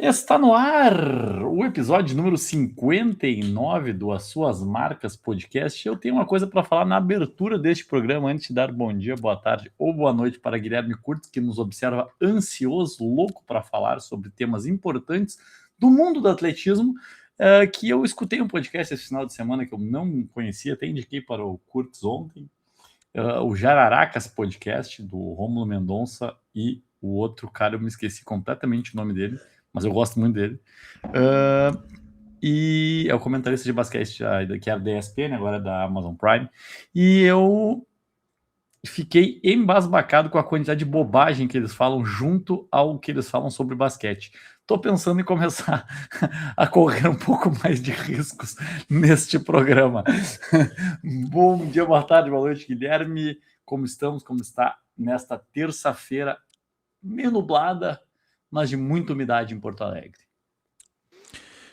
Está no ar o episódio número 59 do As Suas Marcas Podcast. Eu tenho uma coisa para falar na abertura deste programa, antes de dar bom dia, boa tarde ou boa noite para Guilherme Curtis, que nos observa ansioso, louco para falar sobre temas importantes do mundo do atletismo, que eu escutei um podcast esse final de semana que eu não conhecia, até indiquei para o Curtis ontem, o Jararacas Podcast, do Rômulo Mendonça, e o outro cara, eu me esqueci completamente o nome dele, mas eu gosto muito dele. E é o comentarista de basquete que era da ESPN, agora é da Amazon Prime. E eu fiquei embasbacado com a quantidade de bobagem que eles falam junto ao que eles falam sobre basquete. Estou pensando em começar a correr um pouco mais de riscos neste programa. Bom dia, boa tarde, boa noite, Guilherme. Como estamos? Como está nesta terça-feira meio nublada, mas de muita umidade em Porto Alegre?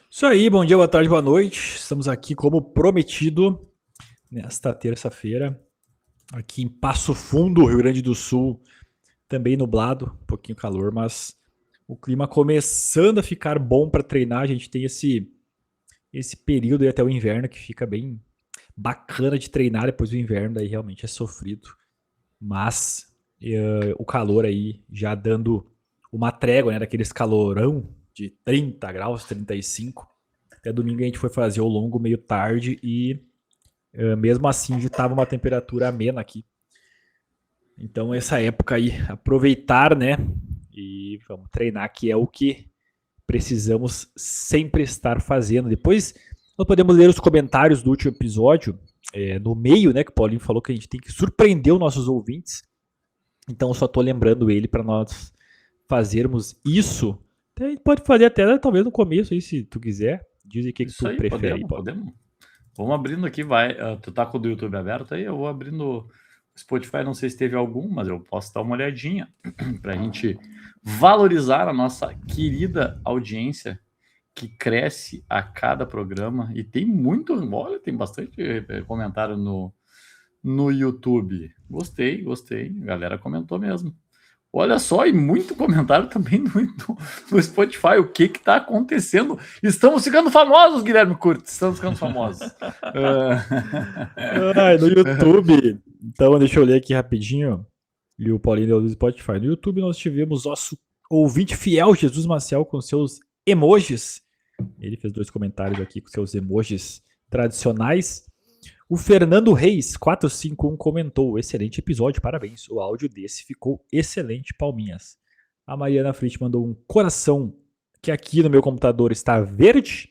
Isso aí, bom dia, boa tarde, boa noite. Estamos aqui como prometido nesta terça-feira, aqui em Passo Fundo, Rio Grande do Sul, também nublado, um pouquinho calor, mas o clima começando a ficar bom para treinar. A gente tem esse período aí até o inverno que fica bem bacana de treinar depois do inverno, daí realmente é sofrido. Mas o calor aí já dando uma trégua, né, daqueles calorão de 30 graus, 35. Até domingo a gente foi fazer o longo meio tarde e mesmo assim já estava uma temperatura amena aqui. Então essa época aí, aproveitar, né, e vamos treinar, que é o que precisamos sempre estar fazendo. Depois nós podemos ler os comentários do último episódio, no meio, né, que o Paulinho falou que a gente tem que surpreender os nossos ouvintes. Então eu só estou lembrando ele para nós fazermos isso. A gente pode fazer até talvez no começo aí, se tu quiser. Diz aí o que tu aí, prefere. podemos. Vamos abrindo aqui, vai. Tu tá com o do YouTube aberto aí? Eu vou abrindo o Spotify, não sei se teve algum, mas eu posso dar uma olhadinha para a gente valorizar a nossa querida audiência que cresce a cada programa. E tem muito, olha, tem bastante comentário no YouTube. Gostei. A galera comentou mesmo. Olha só, e muito comentário também no Spotify. O que está acontecendo? Estamos ficando famosos, Guilherme Curtis. Estamos ficando famosos. No YouTube. Então, deixa eu ler aqui rapidinho. E o Paulinho deu do Spotify. No YouTube nós tivemos nosso ouvinte fiel, Jesus Maciel, com seus emojis. Ele fez 2 comentários aqui com seus emojis tradicionais. O Fernando Reis, 451, comentou: excelente episódio, parabéns. O áudio desse ficou excelente, palminhas. A Mariana Fritz mandou um coração, que aqui no meu computador está verde.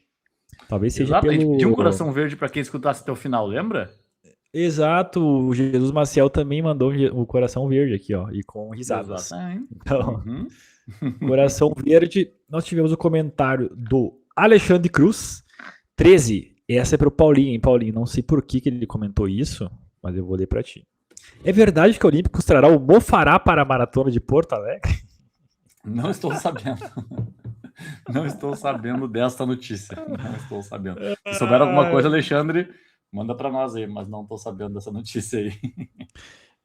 Talvez seja Exato, pelo... a gente pediu um coração verde para quem escutasse até o final, lembra? Exato, o Jesus Maciel também mandou o coração verde aqui, ó, e com risadas. Exatamente. Então, coração verde. Nós tivemos o comentário do Alexandre Cruz, 13. Essa é pro Paulinho, hein, Paulinho? Não sei por que ele comentou isso, mas eu vou ler para ti. É verdade que a Olímpicos trará o Mofará para a Maratona de Porto Alegre? Não estou sabendo. Não estou sabendo desta notícia. Não estou sabendo. Se souber alguma coisa, Alexandre, manda para nós aí, mas não estou sabendo dessa notícia aí.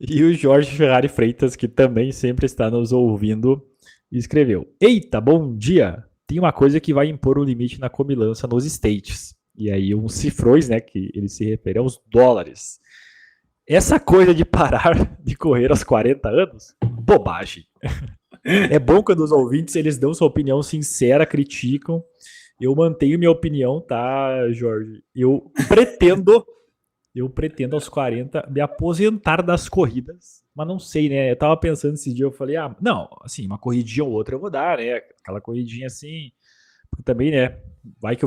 E o Jorge Ferrari Freitas, que também sempre está nos ouvindo, escreveu: eita, bom dia! Tem uma coisa que vai impor um limite na comilança nos States. E aí uns cifrões, né, que ele se refere aos dólares. Essa coisa de parar de correr aos 40 anos, bobagem. É bom quando os ouvintes eles dão sua opinião sincera, criticam. Eu mantenho minha opinião, tá, Jorge? Eu pretendo aos 40 me aposentar das corridas, mas não sei, né? Eu tava pensando esse dia, eu falei, não, assim, uma corridinha ou outra eu vou dar, né? Aquela corridinha assim, porque também, né? Vai que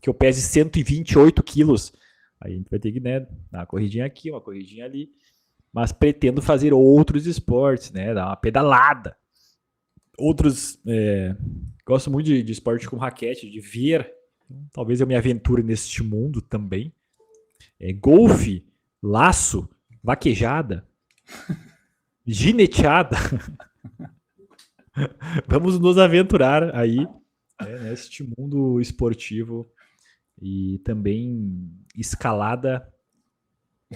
eu pese 128 quilos. Aí a gente vai ter que, né, dar uma corridinha aqui, uma corridinha ali. Mas pretendo fazer outros esportes, né? Dar uma pedalada. Gosto muito de esporte com raquete, de ver. Talvez eu me aventure neste mundo também. Golfe, laço, vaquejada, gineteada. Vamos nos aventurar aí neste mundo esportivo. E também escalada,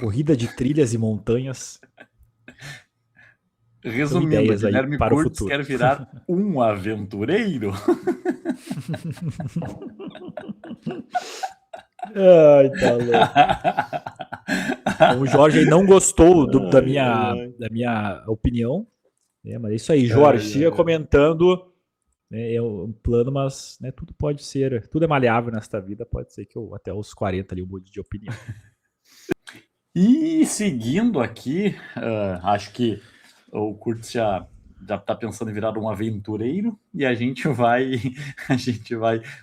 corrida de trilhas e montanhas. Resumindo, Guilherme Curtis quer virar um aventureiro. Ai, tá louco. Então, o Jorge aí não gostou da minha opinião, né? Mas é isso aí, Jorge, siga comentando. Né, é um plano, mas né, tudo pode ser, tudo é maleável nesta vida, pode ser que eu até os 40 ali eu mude de opinião. E seguindo aqui, acho que o Kurtz já está pensando em virar um aventureiro e a gente vai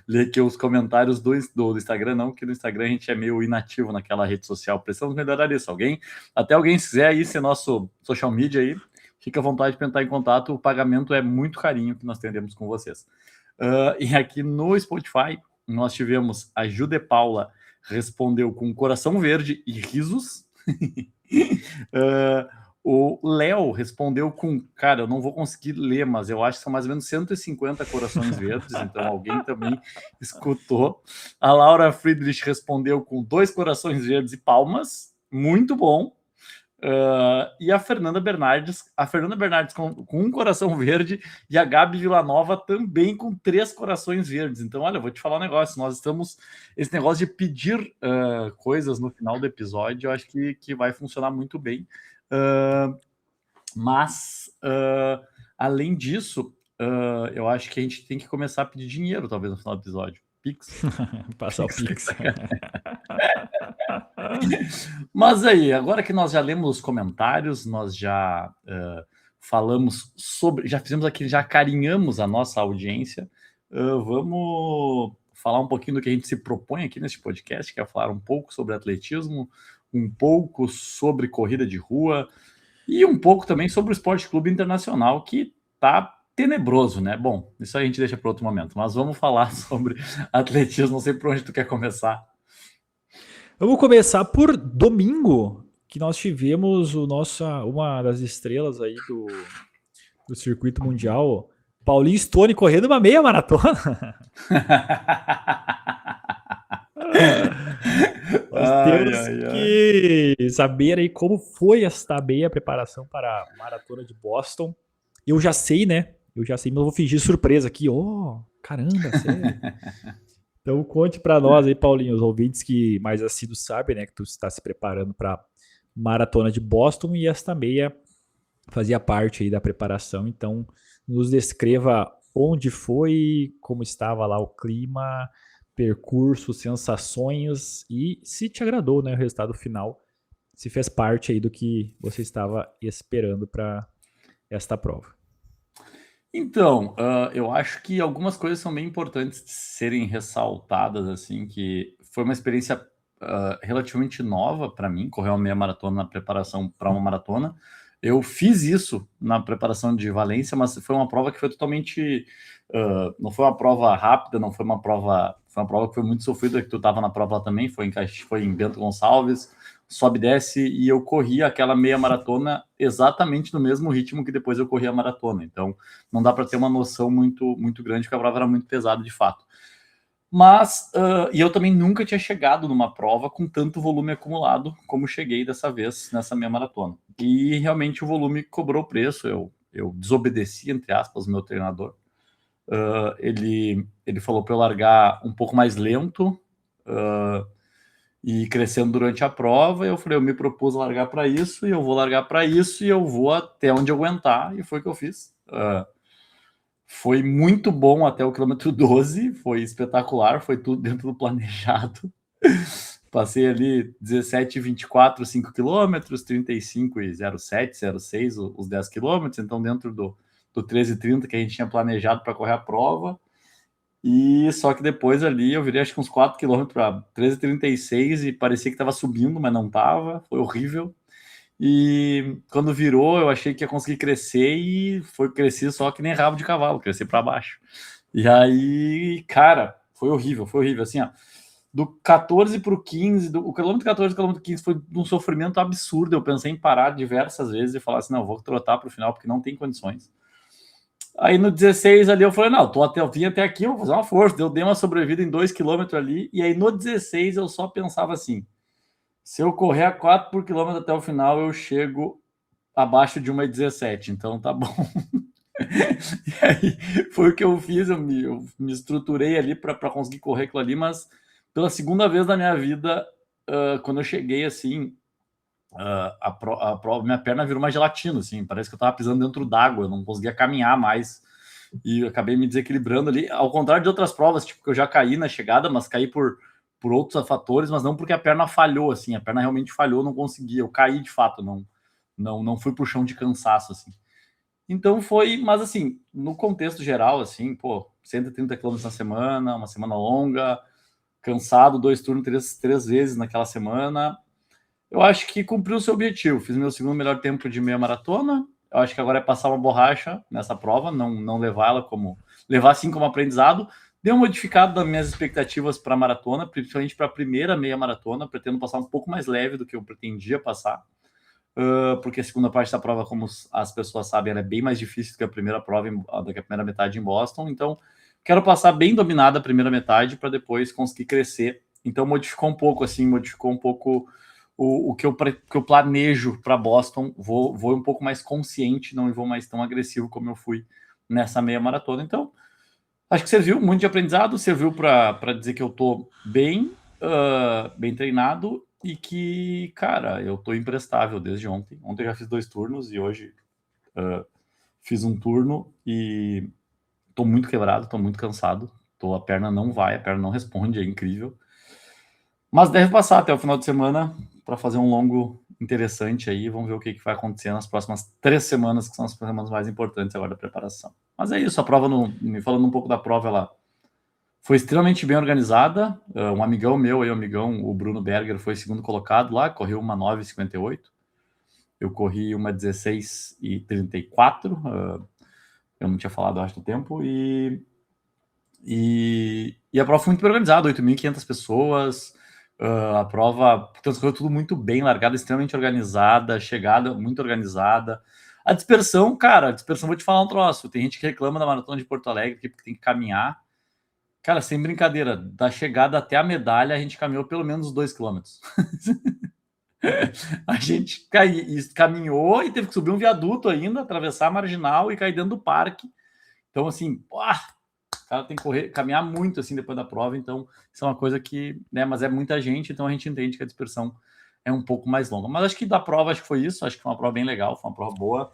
ler aqui os comentários do Instagram, não, que no Instagram a gente é meio inativo naquela rede social. Precisamos melhorar isso. Até alguém se quiser aí ser nosso social media aí, fica à vontade de entrar em contato. O pagamento é muito carinho que nós tendemos com vocês. E aqui no Spotify nós tivemos a Jude Paula respondeu com coração verde e risos. O Léo respondeu com, cara, eu não vou conseguir ler, mas eu acho que são mais ou menos 150 corações verdes, então alguém também escutou. A Laura Friedrich respondeu com 2 corações verdes e palmas, muito bom. E a Fernanda Bernardes com 1 coração verde e a Gabi Villanova também com 3 corações verdes. Então, olha, eu vou te falar um negócio, nós estamos, esse negócio de pedir coisas no final do episódio, eu acho que vai funcionar muito bem. Mas, além disso, eu acho que a gente tem que começar a pedir dinheiro, talvez, no final do episódio. Pix. Passar o Pix. Mas aí, agora que nós já lemos os comentários, nós já falamos sobre, já fizemos aqui, já carinhamos a nossa audiência, vamos falar um pouquinho do que a gente se propõe aqui nesse podcast, que é falar um pouco sobre atletismo, um pouco sobre corrida de rua e um pouco também sobre o Esporte Clube Internacional, que tá tenebroso, né? Bom, isso aí a gente deixa para outro momento, mas vamos falar sobre atletismo, não sei por onde tu quer começar. Vamos começar por domingo, que nós tivemos uma das estrelas aí do circuito mundial, Paulinho Stone, correndo uma meia maratona. Nós temos que saber aí como foi esta meia preparação para a maratona de Boston. Eu já sei, né? Mas eu vou fingir surpresa aqui. Caramba, sério? Então conte para nós aí, Paulinho, os ouvintes que mais assíduos sabem, né, que tu está se preparando para maratona de Boston e esta meia fazia parte aí da preparação. Então nos descreva onde foi, como estava lá o clima, percurso, sensações e se te agradou, né, o resultado final, se fez parte aí do que você estava esperando para esta prova. Então, eu acho que algumas coisas são bem importantes de serem ressaltadas, assim, que foi uma experiência relativamente nova para mim, correr uma meia maratona na preparação para uma maratona. Eu fiz isso na preparação de Valência, mas foi uma prova que foi totalmente... não foi uma prova rápida, não foi uma prova... Foi uma prova que foi muito sofrida, que tu estava na prova também, foi em Bento Gonçalves, sobe e desce, e eu corri aquela meia maratona exatamente no mesmo ritmo que depois eu corri a maratona. Então, não dá para ter uma noção muito, muito grande, porque a prova era muito pesada, de fato. Mas, e eu também nunca tinha chegado numa prova com tanto volume acumulado como cheguei dessa vez, nessa meia maratona. E realmente o volume cobrou preço, eu desobedeci, entre aspas, o meu treinador. Ele falou para eu largar um pouco mais lento, e crescendo durante a prova, eu falei, eu me propus a largar para isso, e eu vou largar para isso, e eu vou até onde eu aguentar, e foi o que eu fiz. Foi muito bom até o quilômetro 12, foi espetacular, foi tudo dentro do planejado. Passei ali 17,24, 5 quilômetros, 35,07, 06, os 10 quilômetros, então dentro do 13,30 que a gente tinha planejado para correr a prova. E só que depois ali eu virei acho que uns 4 km para 13,36 e parecia que estava subindo, mas não estava, foi horrível. E quando virou, eu achei que ia conseguir crescer e crescer só que nem rabo de cavalo, crescer para baixo. E aí, cara, foi horrível, assim, ó. Do 14 para o 15, o quilômetro 14 e o quilômetro 15 foi um sofrimento absurdo. Eu pensei em parar diversas vezes e falar assim, não, vou trotar para o final porque não tem condições. Aí no 16 ali eu falei, não, eu vim até aqui, eu vou fazer uma força. Eu dei uma sobrevida em 2 km ali, e aí no 16 eu só pensava assim, se eu correr a 4 por quilômetro até o final, eu chego abaixo de 1,17, então tá bom. E aí foi o que eu fiz, eu me estruturei ali para conseguir correr aquilo ali, mas pela segunda vez na minha vida, quando eu cheguei assim, a prova, minha perna virou uma gelatina, assim, parece que eu tava pisando dentro d'água, eu não conseguia caminhar mais e eu acabei me desequilibrando ali, ao contrário de outras provas, tipo, que eu já caí na chegada, mas caí por outros fatores, mas não porque a perna falhou, assim, a perna realmente falhou, não conseguia, eu caí de fato, não fui pro chão de cansaço, assim. Então foi, mas assim, no contexto geral, assim, pô, 130 quilômetros na semana, uma semana longa, cansado, 2 turnos, três vezes naquela semana. Eu acho que cumpriu o seu objetivo. Fiz meu segundo melhor tempo de meia maratona. Eu acho que agora é passar uma borracha nessa prova, não levar ela como. Levar assim como aprendizado. Deu uma modificada nas minhas expectativas para a maratona, principalmente para a primeira meia maratona. Pretendo passar um pouco mais leve do que eu pretendia passar. Porque a segunda parte da prova, como as pessoas sabem, ela é bem mais difícil do que a primeira prova, do que a primeira metade em Boston. Então, quero passar bem dominada a primeira metade para depois conseguir crescer. Então, modificou um pouco, assim, modificou um pouco o que eu planejo para Boston. Vou um pouco mais consciente, não vou mais tão agressivo como eu fui nessa meia maratona. Então, acho que serviu muito de aprendizado, serviu para dizer que eu estou bem treinado e que, cara, eu tô imprestável desde ontem. Ontem eu já fiz 2 turnos e hoje fiz um turno e tô muito quebrado, tô muito cansado. A perna não vai, a perna não responde, é incrível. Mas deve passar até o final de semana para fazer um longo interessante aí. Vamos ver o que vai acontecer nas próximas 3 semanas, que são as semanas mais importantes agora da preparação. Mas é isso, a prova, me falando um pouco da prova, ela foi extremamente bem organizada. Um amigão meu, o Bruno Berger, foi segundo colocado lá, correu uma 9,58. Eu corri uma 16,34. Eu não tinha falado, acho, do tempo. E a prova foi muito bem organizada, 8.500 pessoas. A prova transcorreu tudo muito bem, largada extremamente organizada, chegada muito organizada. A dispersão, cara, vou te falar um troço. Tem gente que reclama da maratona de Porto Alegre, porque tem que caminhar. Cara, sem brincadeira, da chegada até a medalha, a gente caminhou pelo menos 2 quilômetros. A gente caminhou e teve que subir um viaduto ainda, atravessar a marginal e cair dentro do parque. Então, assim, o cara tem que caminhar muito assim depois da prova. Então, isso é uma coisa que, né, mas é muita gente, então a gente entende que a dispersão é um pouco mais longa. Mas acho que da prova, acho que foi isso. Acho que foi uma prova bem legal, foi uma prova boa.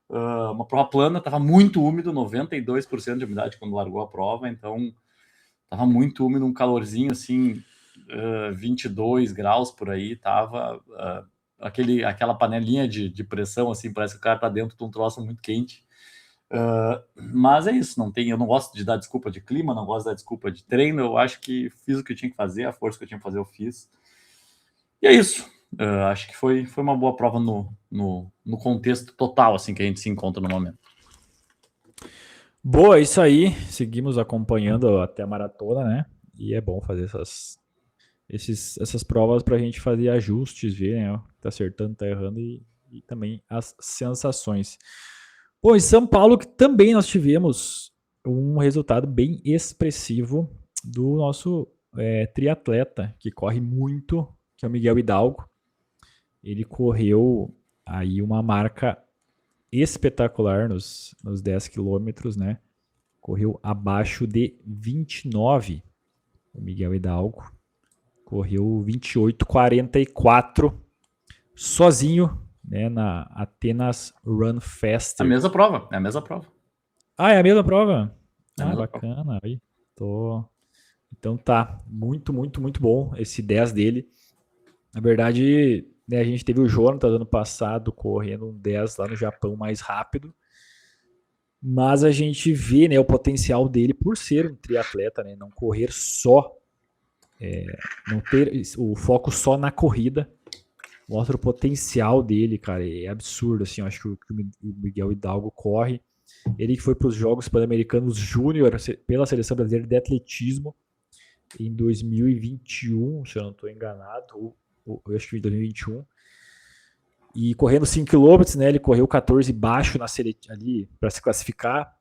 Uma prova plana, estava muito úmido, 92% de umidade quando largou a prova, então tava muito úmido, um calorzinho assim, 22 graus por aí, tava aquela panelinha de pressão, assim, parece que o cara tá dentro de um troço muito quente. Mas é isso, eu não gosto de dar desculpa de clima, não gosto de dar desculpa de treino, eu acho que fiz o que eu tinha que fazer, a força que eu tinha que fazer eu fiz. E é isso. Acho que foi uma boa prova no contexto total, assim, que a gente se encontra no momento. Boa, isso aí. Seguimos acompanhando até a maratona, né? E é bom fazer essas provas para a gente fazer ajustes, ver, né? Tá acertando, tá errando e também as sensações. Bom, em São Paulo que também nós tivemos um resultado bem expressivo do nosso triatleta, que corre muito, que é o Miguel Hidalgo. Ele correu aí uma marca espetacular nos 10 quilômetros, né? Correu abaixo de 29, o Miguel Hidalgo. Correu 28,44 sozinho, né, na Atenas Run Faster. É a mesma prova. Ah, é a mesma prova? É a mesma bacana. prova. Aí, Então tá, muito, muito, muito bom esse 10 dele. Na verdade, né, a gente teve o Jonathan ano passado correndo um 10 lá no Japão mais rápido. Mas a gente vê, né, o potencial dele por ser um triatleta, né, não correr só, não ter o foco só na corrida. Mostra o potencial dele, cara, é absurdo, assim, eu acho que o Miguel Hidalgo corre. Ele que foi para os Jogos Pan-Americanos Júnior pela Seleção Brasileira de Atletismo em 2021, se eu não estou enganado, ou eu acho que em 2021. E correndo 5 km, né, ele correu 14 baixo ali para se classificar.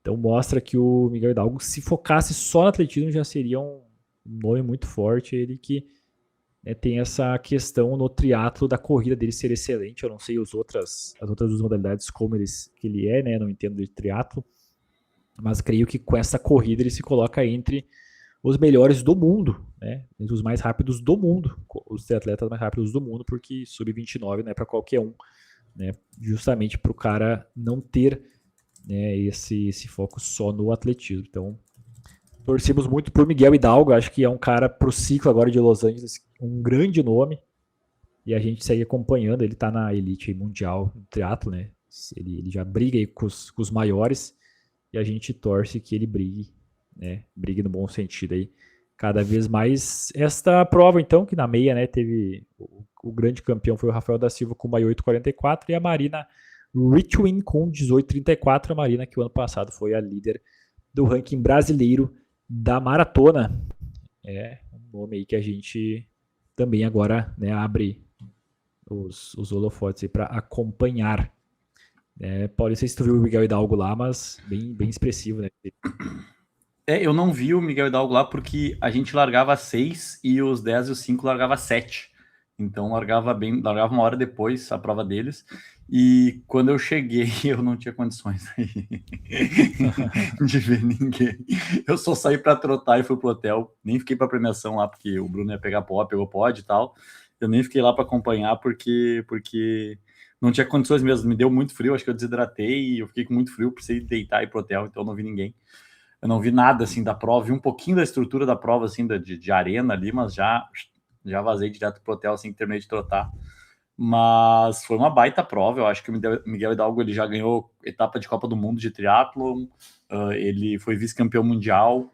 Então mostra que o Miguel Hidalgo, se focasse só no atletismo, já seria um nome muito forte. Ele que tem essa questão no triatlo da corrida dele ser excelente. Eu não sei as outras duas modalidades como que ele é, né? Não entendo de triatlo, mas creio que com essa corrida ele se coloca entre os melhores do mundo, né? Entre os mais rápidos do mundo, os triatletas mais rápidos do mundo, porque sub-29 não é para qualquer um, né? Justamente para o cara não ter, né, esse foco só no atletismo. Então, torcemos muito por Miguel Hidalgo, acho que é um cara pro ciclo agora de Los Angeles, um grande nome, e a gente segue acompanhando, ele tá na elite mundial do triatlo, né? Ele já briga aí com os maiores, e a gente torce que ele brigue, né? Brigue no bom sentido aí, cada vez mais. Esta prova, então, que na meia, né, teve o grande campeão foi o Rafael da Silva com uma 8,44 e a Marina Richwin com 18,34. A Marina, que o ano passado foi a líder do ranking brasileiro da maratona. É um nome aí que a gente também agora, né, abre os holofotes para acompanhar. Paulo, não sei se tu viu o Miguel Hidalgo lá, mas bem expressivo, né? Eu não vi o Miguel Hidalgo lá porque a gente largava 6 e os 10 e os 5 largava 7. Então largava uma hora depois a prova deles. E quando eu cheguei, eu não tinha condições de ver ninguém. Eu só saí para trotar e fui pro hotel. Nem fiquei para premiação lá, porque o Bruno ia pegar pegou pod e tal. Eu nem fiquei lá para acompanhar porque não tinha condições mesmo. Me deu muito frio, acho que eu desidratei e eu fiquei com muito frio, precisei deitar e ir pro hotel, então eu não vi ninguém. Eu não vi nada assim da prova, vi um pouquinho da estrutura da prova assim de arena ali, mas já vazei direto pro hotel assim que terminei de trotar. Mas foi uma baita prova. Eu acho que o Miguel Hidalgo ele já ganhou etapa de Copa do Mundo de triatlon, ele foi vice-campeão mundial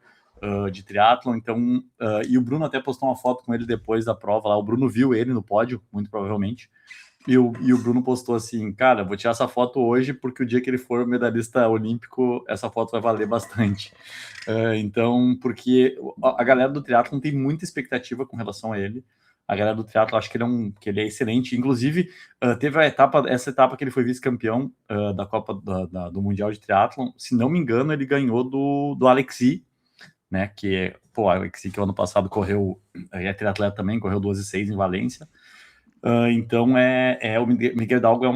de triatlon, então e o Bruno até postou uma foto com ele depois da prova lá. O Bruno viu ele no pódio, muito provavelmente. E o Bruno postou assim, cara, vou tirar essa foto hoje porque o dia que ele for medalhista olímpico, essa foto vai valer bastante. Então, porque a galera do triatlon tem muita expectativa com relação a ele. A galera do triatlo acha que ele é excelente. Inclusive, teve essa etapa que ele foi vice-campeão da Copa do Mundial de Triatlon. Se não me engano, ele ganhou do Alexi, né? Que o Alexi, que o ano passado correu, é triatleta também, correu 12,6 em Valência. Então, o Miguel Hidalgo não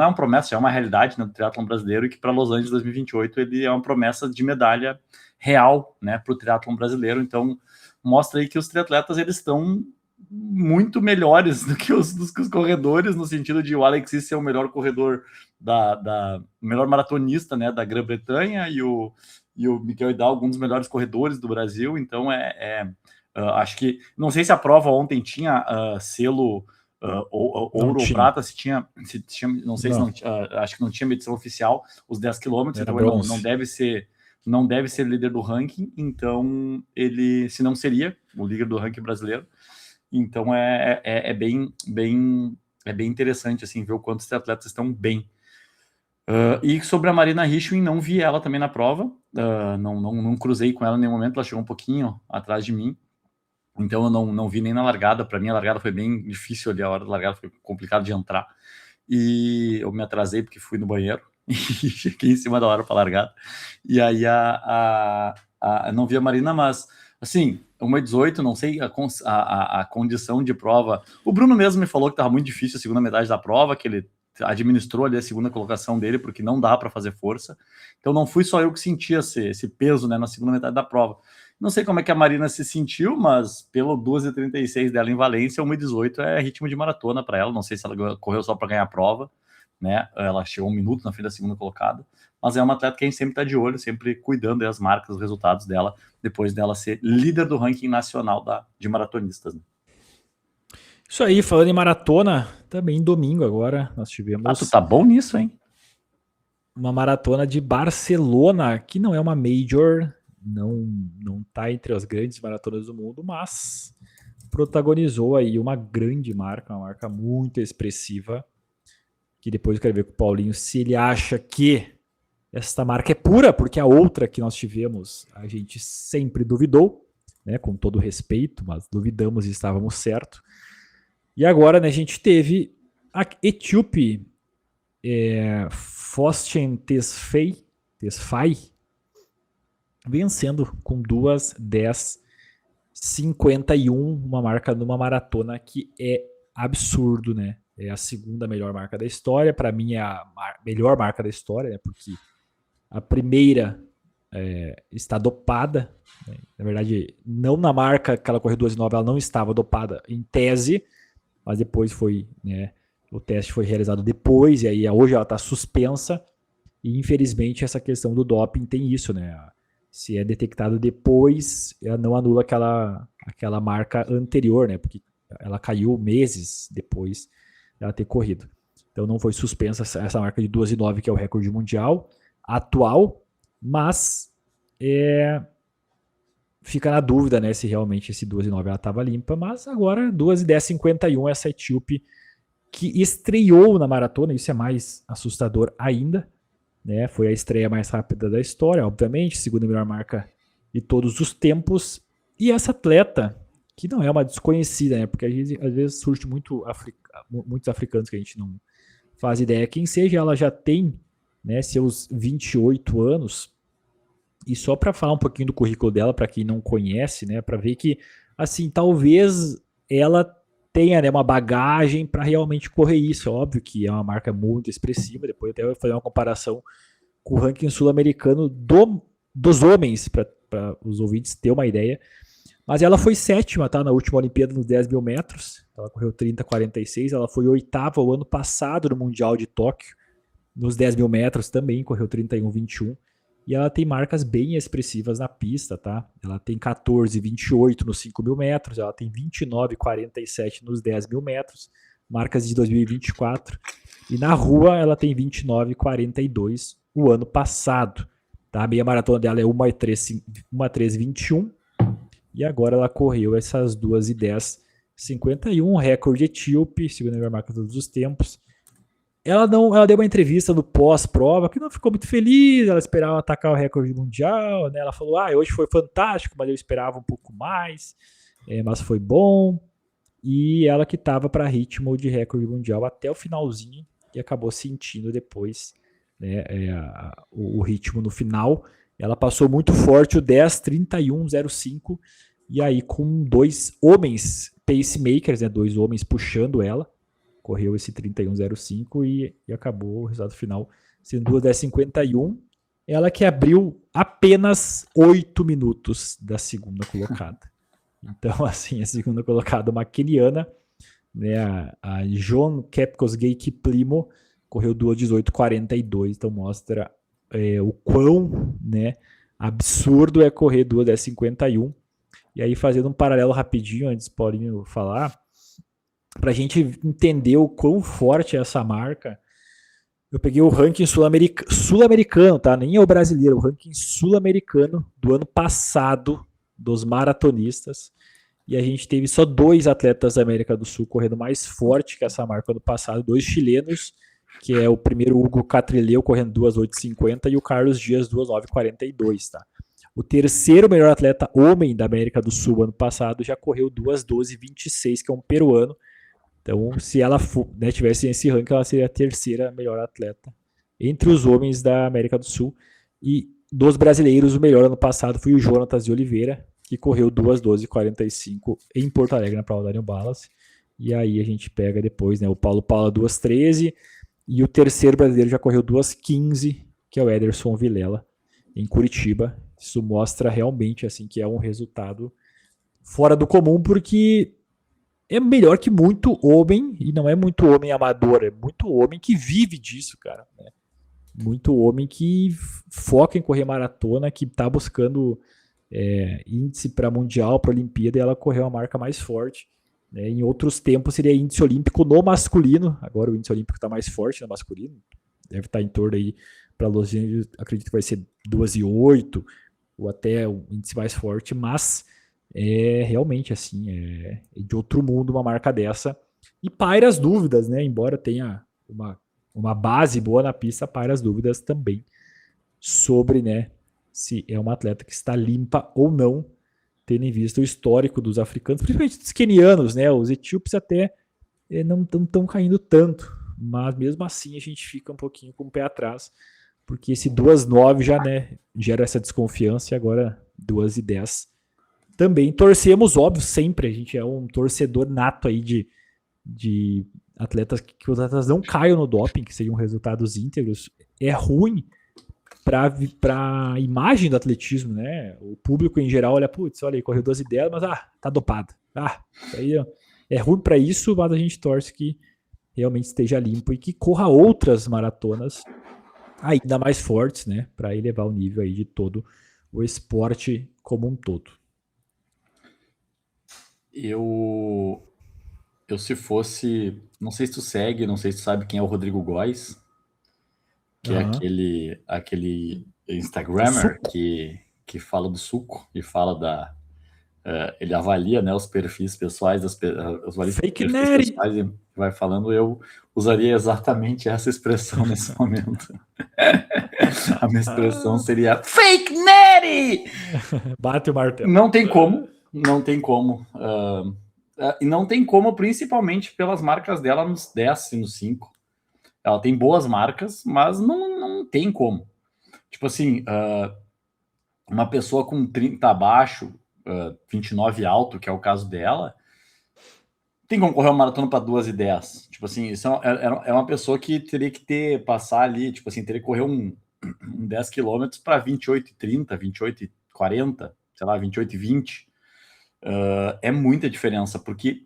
é uma promessa, é uma realidade, né, do triatlon brasileiro, e que para Los Angeles 2028 ele é uma promessa de medalha real, né, para o triatlon brasileiro. Então, mostra aí que os triatletas eles estão muito melhores do que os corredores, no sentido de o Alexis ser o melhor corredor melhor maratonista, né, da Grã-Bretanha, e o Miguel Hidalgo um dos melhores corredores do Brasil. Então acho que, não sei se a prova ontem tinha selo ouro ou prata, se tinha, não sei, não. Se não, acho que não tinha medição oficial, os 10 quilômetros, então ele não deve ser líder do ranking, então ele, se não seria o líder do ranking brasileiro. Então é bem interessante assim ver o quanto os atletas estão bem. E sobre a Marina Richwin, não vi ela também na prova, não cruzei com ela em nenhum momento, ela chegou um pouquinho atrás de mim, então eu não vi nem na largada. Para mim a largada foi bem difícil ali, a hora da largada foi complicado de entrar, e eu me atrasei porque fui no banheiro e cheguei em cima da hora para largada, e aí não vi a Marina, mas assim, 1,18, não sei a condição de prova. O Bruno mesmo me falou que estava muito difícil a segunda metade da prova, que ele administrou ali a segunda colocação dele, porque não dá para fazer força. Então não fui só eu que senti esse peso, né, na segunda metade da prova. Não sei como é que a Marina se sentiu, mas pelo 2,36 dela em Valência, 1,18 é ritmo de maratona para ela. Não sei se ela correu só para ganhar a prova, né? Ela chegou 1 minuto na frente da segunda colocada, mas é uma atleta que a gente sempre está de olho, sempre cuidando das marcas, dos resultados dela, depois dela ser líder do ranking nacional de maratonistas. Né? Isso aí, falando em maratona, também domingo agora nós tivemos... tu tá bom nisso, hein? Uma maratona de Barcelona, que não é uma major, não tá entre as grandes maratonas do mundo, mas protagonizou aí uma grande marca, uma marca muito expressiva, que depois eu quero ver com o Paulinho se ele acha que esta marca é pura, porque a outra que nós tivemos, a gente sempre duvidou, né, com todo respeito, mas duvidamos e estávamos certos. E agora, né, a gente teve a etíope Faustin Tesfaye vencendo com 2:10 2:51, uma marca numa maratona que é absurdo, né? É a segunda melhor marca da história. Para mim é a melhor marca da história, né? Porque a primeira está dopada. Né? Na verdade, não na marca que ela correu 2:09, ela não estava dopada em tese, mas depois foi, né? O teste foi realizado depois, e aí hoje ela está suspensa. E infelizmente essa questão do doping tem isso, né? Se é detectado depois, ela não anula aquela marca anterior, né? Porque ela caiu meses depois dela ter corrido. Então não foi suspensa essa marca de 2:09, que é o recorde mundial atual, mas fica na dúvida, né, se realmente esse 2:09 ela estava limpa, mas agora 2:10:51, essa etíope que estreou na maratona, isso é mais assustador ainda, né? Foi a estreia mais rápida da história, obviamente, segunda melhor marca de todos os tempos. E essa atleta, que não é uma desconhecida, né? Porque às vezes surge muitos africanos que a gente não faz ideia quem seja. Ela já tem, né, seus 28 anos. E só para falar um pouquinho do currículo dela, para quem não conhece, né, para ver que, assim, talvez ela tenha, né, uma bagagem para realmente correr isso. É óbvio que é uma marca muito expressiva. Depois até eu vou fazer uma comparação com o ranking sul-americano dos homens, para os ouvintes terem uma ideia. Mas ela foi sétima, tá, na última Olimpíada nos 10 mil metros. Ela correu 30:46. Ela foi oitava o ano passado no Mundial de Tóquio, nos 10 mil metros também, correu 31:21. E ela tem marcas bem expressivas na pista, tá? Ela tem 14:28 nos 5 mil metros, ela tem 29:47 nos 10 mil metros, marcas de 2024. E na rua ela tem 29:42 o ano passado. Tá? A meia maratona dela é 1:13:21. E agora ela correu essas 2:10:51, recorde etíope, segunda melhor marca de todos os tempos. Ela deu uma entrevista no pós-prova que não ficou muito feliz, ela esperava atacar o recorde mundial, né? Ela falou, hoje foi fantástico, mas eu esperava um pouco mais, mas foi bom. E ela que estava para ritmo de recorde mundial até o finalzinho e acabou sentindo depois, né, o ritmo no final. Ela passou muito forte o 10:31:05 e aí com dois homens pacemakers, né, dois homens puxando ela, correu esse 31:05 e acabou o resultado final sendo 2:10:51. Ela que abriu apenas 8 minutos da segunda colocada. Então, assim, a segunda colocada, uma keniana, né, a Joan Kepkosgei Kiplimo, correu 2:18:42. Então mostra o quão, né, absurdo é correr 2:10:51. E aí, fazendo um paralelo rapidinho, antes do Paulinho falar, para a gente entender o quão forte é essa marca, eu peguei o ranking sul-americano, tá? Nem é o brasileiro, o ranking sul-americano do ano passado dos maratonistas. E a gente teve só 2 atletas da América do Sul correndo mais forte que essa marca ano passado, 2 chilenos, que é o primeiro Hugo Catrileo correndo 2:08:50 e o Carlos Dias 2:09:42, tá? O terceiro melhor atleta homem da América do Sul ano passado já correu 2:12:26, que é um peruano. Então, se ela tivesse esse ranking, ela seria a terceira melhor atleta entre os homens da América do Sul. E dos brasileiros, o melhor ano passado foi o Jonatas de Oliveira, que correu 2:12:45 em Porto Alegre, na prova da New Balance. E aí a gente pega depois, né, o Paulo Paula 2:13 e o terceiro brasileiro já correu 2:15, que é o Ederson Vilela, em Curitiba. Isso mostra realmente assim que é um resultado fora do comum, porque é melhor que muito homem, e não é muito homem amador, é muito homem que vive disso, cara. Né? Muito homem que foca em correr maratona, que tá buscando índice para mundial, para Olimpíada, e ela correu a marca mais forte. Né? Em outros tempos seria índice olímpico no masculino, agora o índice olímpico está mais forte no masculino, deve estar em torno aí, para Los Angeles, acredito que vai ser 2:08, ou até um índice mais forte, mas realmente assim, é de outro mundo uma marca dessa. E paira as dúvidas, né? Embora tenha uma base boa na pista, paira as dúvidas também sobre, né, se é uma atleta que está limpa ou não, tendo em vista o histórico dos africanos, principalmente dos quenianos, né? Os etíopes até não estão caindo tanto, mas mesmo assim a gente fica um pouquinho com o pé atrás, porque esse 2:09 já, né, gera essa desconfiança, e agora 2:10 também torcemos, óbvio, sempre. A gente é um torcedor nato aí de atletas que os atletas não caiam no doping, que sejam resultados íntegros. É ruim para a imagem do atletismo, né? O público em geral olha, putz, olha aí, correu 12:10, mas tá dopado. Isso aí é ruim para isso, mas a gente torce que realmente esteja limpo e que corra outras maratonas ainda mais fortes, né? Para elevar o nível aí de todo o esporte como um todo. Eu se fosse, não sei se tu segue, não sei se tu sabe quem é o Rodrigo Góes, que é aquele Instagrammer que fala do suco e fala da ele avalia, né, os perfis pessoais Fake perfis pessoais e vai falando. Eu usaria exatamente essa expressão nesse momento. A minha expressão seria fake Neri! Bate o martelo. Não tem como. E não tem como, principalmente pelas marcas dela nos 10 e nos 5. Ela tem boas marcas, mas não tem como. Tipo assim, uma pessoa com 30 abaixo, 29 alto, que é o caso dela, tem como correr uma maratona para 2:10. Tipo assim, isso é uma pessoa que teria que passar ali, tipo assim, teria que correr um 10 km para 28:30, 28:40, sei lá, 28:20. É muita diferença, porque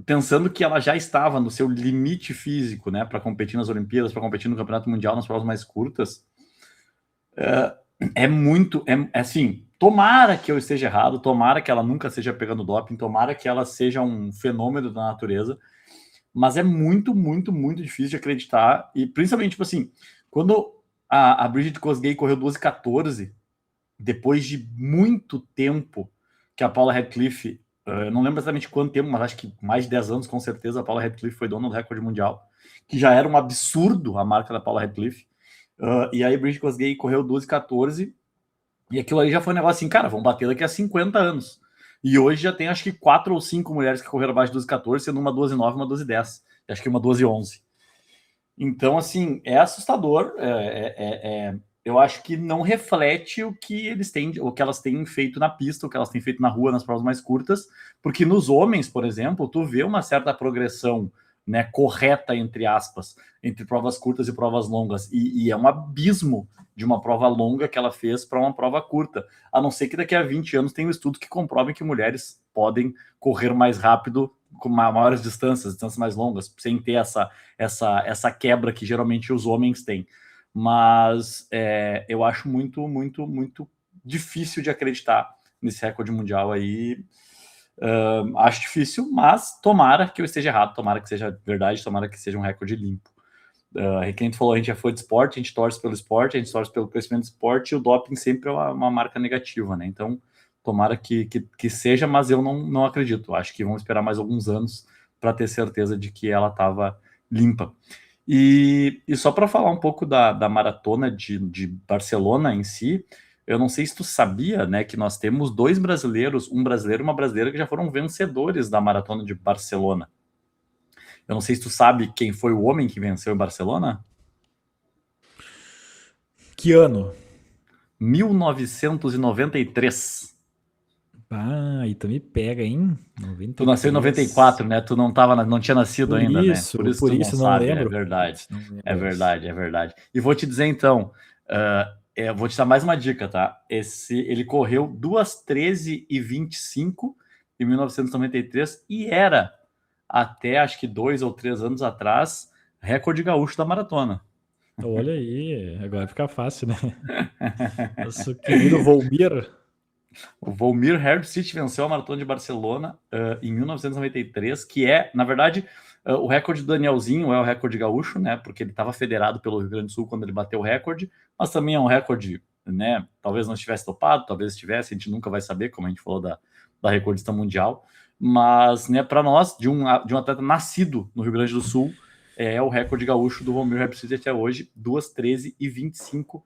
pensando que ela já estava no seu limite físico, né, para competir nas Olimpíadas, para competir no Campeonato Mundial nas provas mais curtas, assim, tomara que eu esteja errado, tomara que ela nunca seja pegando doping, tomara que ela seja um fenômeno da natureza, mas é muito, muito, muito difícil de acreditar, e principalmente, tipo assim, quando a Brigid Kosgei correu 12:14, depois de muito tempo que a Paula Radcliffe, eu não lembro exatamente quanto tempo, mas acho que mais de 10 anos, com certeza, a Paula Radcliffe foi dona do recorde mundial, que já era um absurdo a marca da Paula Radcliffe. E aí Brigid Kosgei correu 12:14, e aquilo aí já foi um negócio assim, cara, vamos bater daqui a 50 anos. E hoje já tem acho que 4 ou 5 mulheres que correram abaixo de 12:14, sendo uma 12:09 e uma 12:10. Acho que uma 12:11. Então, assim, é assustador. Eu acho que não reflete o que elas têm feito na pista, o que elas têm feito na rua, nas provas mais curtas, porque nos homens, por exemplo, tu vê uma certa progressão, né, correta, entre aspas, entre provas curtas e provas longas, e é um abismo de uma prova longa que ela fez para uma prova curta, a não ser que daqui a 20 anos tenha um estudo que comprove que mulheres podem correr mais rápido com maiores distâncias mais longas, sem ter essa quebra que geralmente os homens têm. Mas eu acho muito, muito, muito difícil de acreditar nesse recorde mundial aí. Acho difícil, mas tomara que eu esteja errado, tomara que seja verdade, tomara que seja um recorde limpo. Quem a gente falou, a gente é fã de esporte, a gente torce pelo esporte, a gente torce pelo crescimento do esporte, e o doping sempre é uma marca negativa, né? Então, tomara que seja, mas eu não acredito. Acho que vamos esperar mais alguns anos para ter certeza de que ela estava limpa. E só para falar um pouco da maratona de Barcelona em si, eu não sei se tu sabia, né, que nós temos 2 brasileiros, um brasileiro e uma brasileira, que já foram vencedores da maratona de Barcelona. Eu não sei se tu sabe quem foi o homem que venceu em Barcelona. Que ano? 1993. Então me pega, hein? 93. Tu nasceu em 94, né? Tu não tinha nascido ainda, né? Por isso tu não sabe, lembro. É verdade. É verdade. E vou te dizer então, vou te dar mais uma dica, tá? Ele correu 2:13:25 em 1993 e era, até acho que 2 ou 3 anos atrás, recorde gaúcho da maratona. Olha aí, agora fica fácil, né? Nosso querido Volmir. O Volmir Herbst venceu a maratona de Barcelona em 1993, que é, na verdade, o recorde do Danielzinho é o recorde gaúcho, né? Porque ele estava federado pelo Rio Grande do Sul quando ele bateu o recorde, mas também é um recorde, né? Talvez não estivesse topado, talvez estivesse, a gente nunca vai saber, como a gente falou da recordista mundial. Mas, né, para nós, de um atleta nascido no Rio Grande do Sul, é o recorde gaúcho do Volmir Herbst até hoje, 2:13:25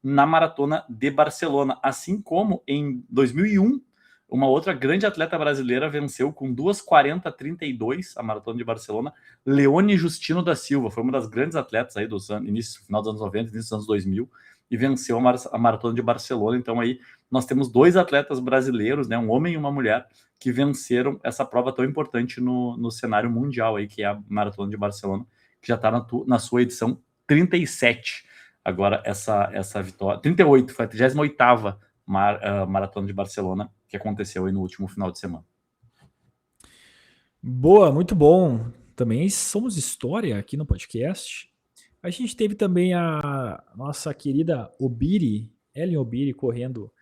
na maratona de Barcelona, assim como em 2001, uma outra grande atleta brasileira venceu com 2:40:32 a maratona de Barcelona, Leone Justino da Silva, foi uma das grandes atletas aí do final dos anos 90, início dos anos 2000, e venceu a Maratona de Barcelona. Então aí nós temos 2 atletas brasileiros, né, um homem e uma mulher, que venceram essa prova tão importante no cenário mundial, aí, que é a Maratona de Barcelona, que já está na sua edição 37. Agora, essa vitória... 38, foi a 38ª Maratona de Barcelona, que aconteceu aí no último final de semana. Boa, muito bom. Também somos história aqui no podcast. A gente teve também a nossa querida Ellen Obiri, correndo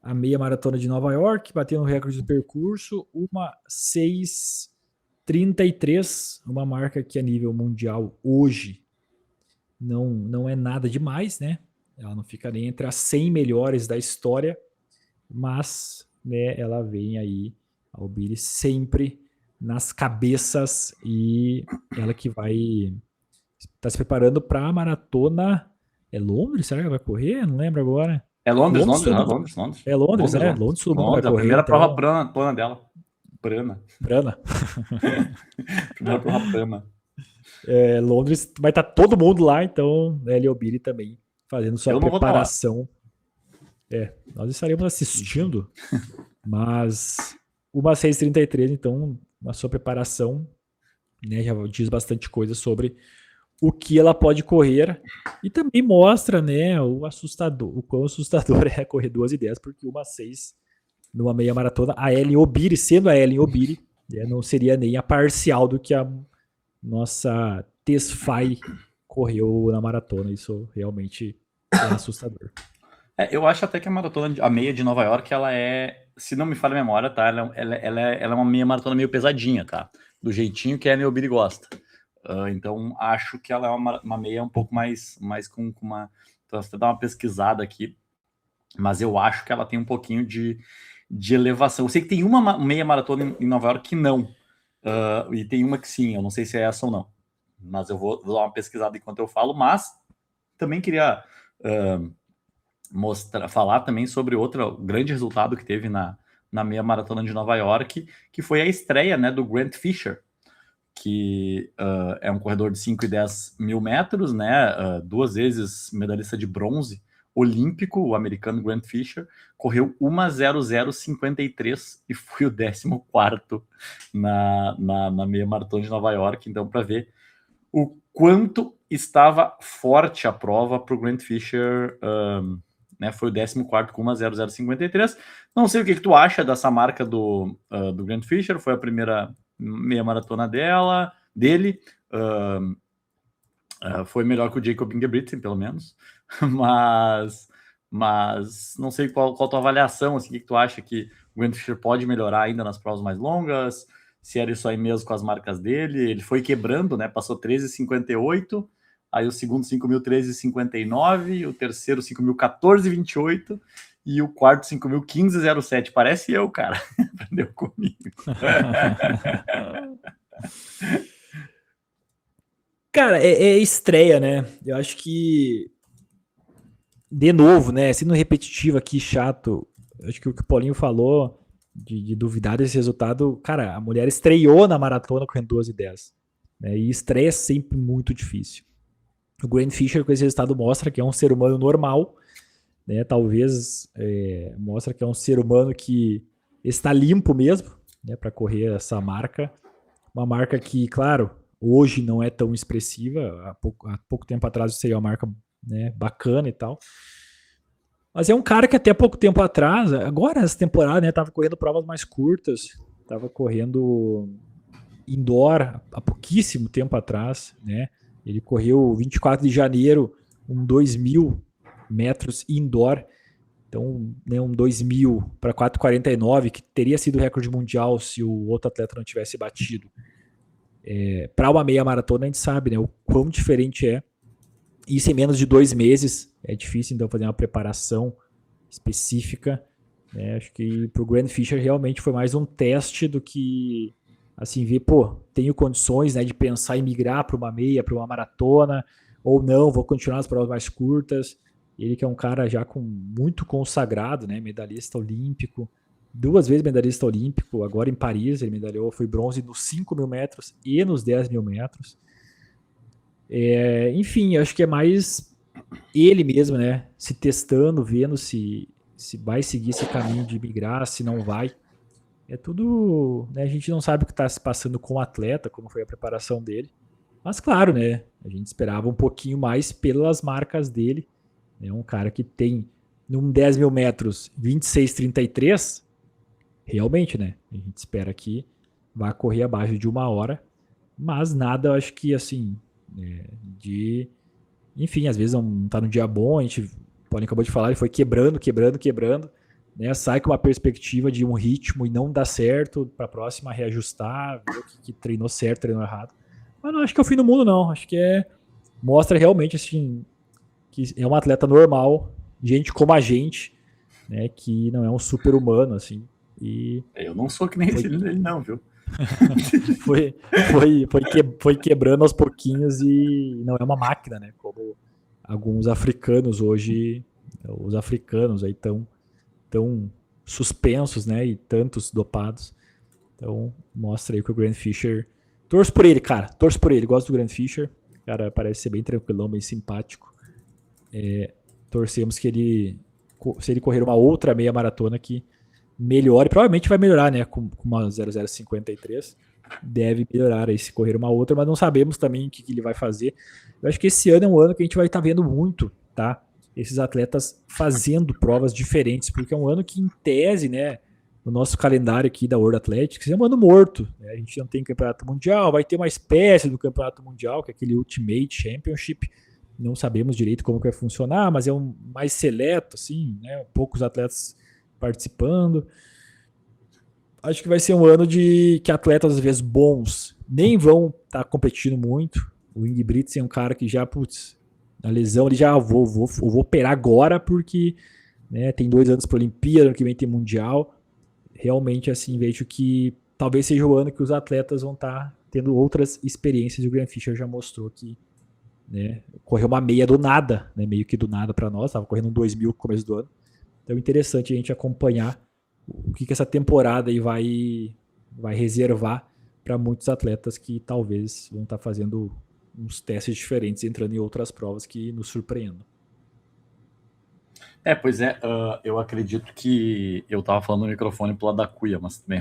a meia maratona de Nova York, batendo o recorde do percurso, uma 6:33, uma marca que a nível mundial hoje não é nada demais, né? Ela não fica nem entre as 100 melhores da história, mas, né, ela vem aí, a Obiri, sempre nas cabeças, e ela que vai tá se preparando para a maratona. É Londres? Será que ela vai correr? Não lembro agora. É Londres. É Londres, né? Londres todo mundo vai correr. A primeira então... prova plana dela. Prana. Primeira prova prana. Londres vai estar todo mundo lá, então Ellen Obiri também fazendo sua preparação. Nós estaremos assistindo, mas uma 6:33, então, na sua preparação, né, já diz bastante coisa sobre o que ela pode correr, e também mostra, né, o quão assustador é correr 2:10, porque uma 6 numa meia maratona, a Ellen Obiri, sendo a Ellen Obiri, né, não seria nem a parcial do que a nossa Tesfaye correu na maratona. Isso realmente é assustador. Eu acho até que a meia de Nova York, ela é, se não me falha a memória, tá? Ela é uma meia maratona meio pesadinha, tá? Do jeitinho que a Ellen Obiri gosta. Então, acho que ela é uma meia um pouco mais com uma... Então, você dá uma pesquisada aqui, mas eu acho que ela tem um pouquinho de elevação. Eu sei que tem uma meia maratona em Nova York que não, e tem uma que sim, eu não sei se é essa ou não, mas eu vou dar uma pesquisada enquanto eu falo. Mas também queria falar também sobre outro grande resultado que teve na meia maratona de Nova York, que foi a estreia, né, do Grant Fisher, que é um corredor de 5 e 10 mil metros, né, 2 vezes medalhista de bronze olímpico, o americano Grant Fisher, correu 1:00:53 e foi o 14º na meia maratona de Nova York. Então, para ver o quanto estava forte a prova para o Grant Fisher, né, foi o 14º com 1:00:53. Não sei o que tu acha dessa marca do Grant Fisher, foi a primeira meia maratona dele, foi melhor que o Jacob Ingebrigtsen, pelo menos, mas não sei qual a tua avaliação, assim, o que tu acha que o Grant Fisher pode melhorar ainda nas provas mais longas, se era isso aí mesmo com as marcas dele. Ele foi quebrando, né, passou 13:58, aí o segundo 5.000 13:59, o terceiro 5.000 14:28 e o quarto 5.000 15:07. Parece eu, cara. Aprendeu comigo. Cara, é estreia, né? Eu acho que, de novo, né, sendo repetitivo aqui, chato, acho que o que o Paulinho falou de duvidar desse resultado, cara, a mulher estreou na maratona correndo 2:10, né, e estreia é sempre muito difícil. O Grant Fisher, com esse resultado, mostra que é um ser humano normal, né, talvez mostra que é um ser humano que está limpo mesmo, né, para correr essa marca. Uma marca que, claro, hoje não é tão expressiva, há pouco tempo atrás seria uma marca, né, bacana e tal. Mas é um cara que até pouco tempo atrás, agora essa temporada, né, tava correndo provas mais curtas, tava correndo indoor há pouquíssimo tempo atrás, né? Ele correu 24 de janeiro, 2.000 metros indoor, então, né, 2.000 para 4:49, que teria sido o recorde mundial se o outro atleta não tivesse batido. Para uma meia maratona, a gente sabe, né, o quão diferente é. Isso em menos de 2 meses. É difícil, então, fazer uma preparação específica. Né? Acho que para o Grant Fisher realmente foi mais um teste do que, assim, ver, tenho condições, né, de pensar em migrar para uma meia, para uma maratona, ou não, vou continuar as provas mais curtas. Ele que é um cara já muito consagrado, né, medalhista olímpico, 2 vezes medalhista olímpico, agora em Paris ele medalhou, foi bronze nos 5.000 metros e nos 10.000 metros. Enfim, acho que é mais ele mesmo, né, se testando, vendo se vai seguir esse caminho de migrar, se não vai. É tudo, né, a gente não sabe o que está se passando com o atleta, como foi a preparação dele. Mas claro, né, a gente esperava um pouquinho mais pelas marcas dele. É um cara que tem, num 10 mil metros, 26,33. Realmente, né, a gente espera que vá correr abaixo de 1 hora. Mas nada, eu acho que, assim, de... Enfim, às vezes não tá no dia bom, a gente, o Paulinho acabou de falar, ele foi quebrando, né? Sai com uma perspectiva de um ritmo e não dá certo, para a próxima reajustar, ver o que treinou certo, treinou errado. Mas não acho que é o fim do mundo, não. Acho que mostra realmente, assim, que é um atleta normal, gente como a gente, né? Que não é um super-humano, assim. E Eu não sou que nem foi, filho dele, não, viu? foi quebrando aos pouquinhos e não é uma máquina, né? Como alguns africanos hoje, os africanos aí tão suspensos, né? E tantos dopados. Então, mostra aí que o Grant Fisher... Torço por ele, cara. Torço por ele. Gosto do Grant Fisher. Cara, parece ser bem tranquilão, bem simpático. Torcemos que se ele correr uma outra meia maratona que melhore, provavelmente vai melhorar, né? Com uma 0053. Deve melhorar aí se correr uma outra, mas não sabemos também o que ele vai fazer. Eu acho que esse ano é um ano que a gente vai estar vendo muito, tá? Esses atletas fazendo provas diferentes, porque é um ano que, em tese, né? No nosso calendário aqui da World Athletics, é um ano morto. Né? A gente não tem campeonato mundial, vai ter uma espécie do campeonato mundial, que é aquele Ultimate Championship. Não sabemos direito como que vai funcionar, mas é um mais seleto, assim, né? Poucos atletas participando. Acho que vai ser um ano de que atletas, às vezes, bons nem vão estar competindo muito. O Ingebrigtsen é um cara que já, putz, na lesão ele já vou operar agora porque, né, tem 2 anos para a Olimpíada, ano que vem tem Mundial. Realmente, assim, vejo que talvez seja o ano que os atletas vão estar tendo outras experiências. E o Grant Fisher já mostrou que, né, correu uma meia do nada, né, meio que do nada para nós, estava correndo um 2.000 no começo do ano. Então é interessante a gente acompanhar o que essa temporada aí vai reservar para muitos atletas que talvez vão estar fazendo uns testes diferentes, entrando em outras provas que nos surpreendam. Pois é, eu acredito que eu tava falando no microfone pro lado da cuia, mas também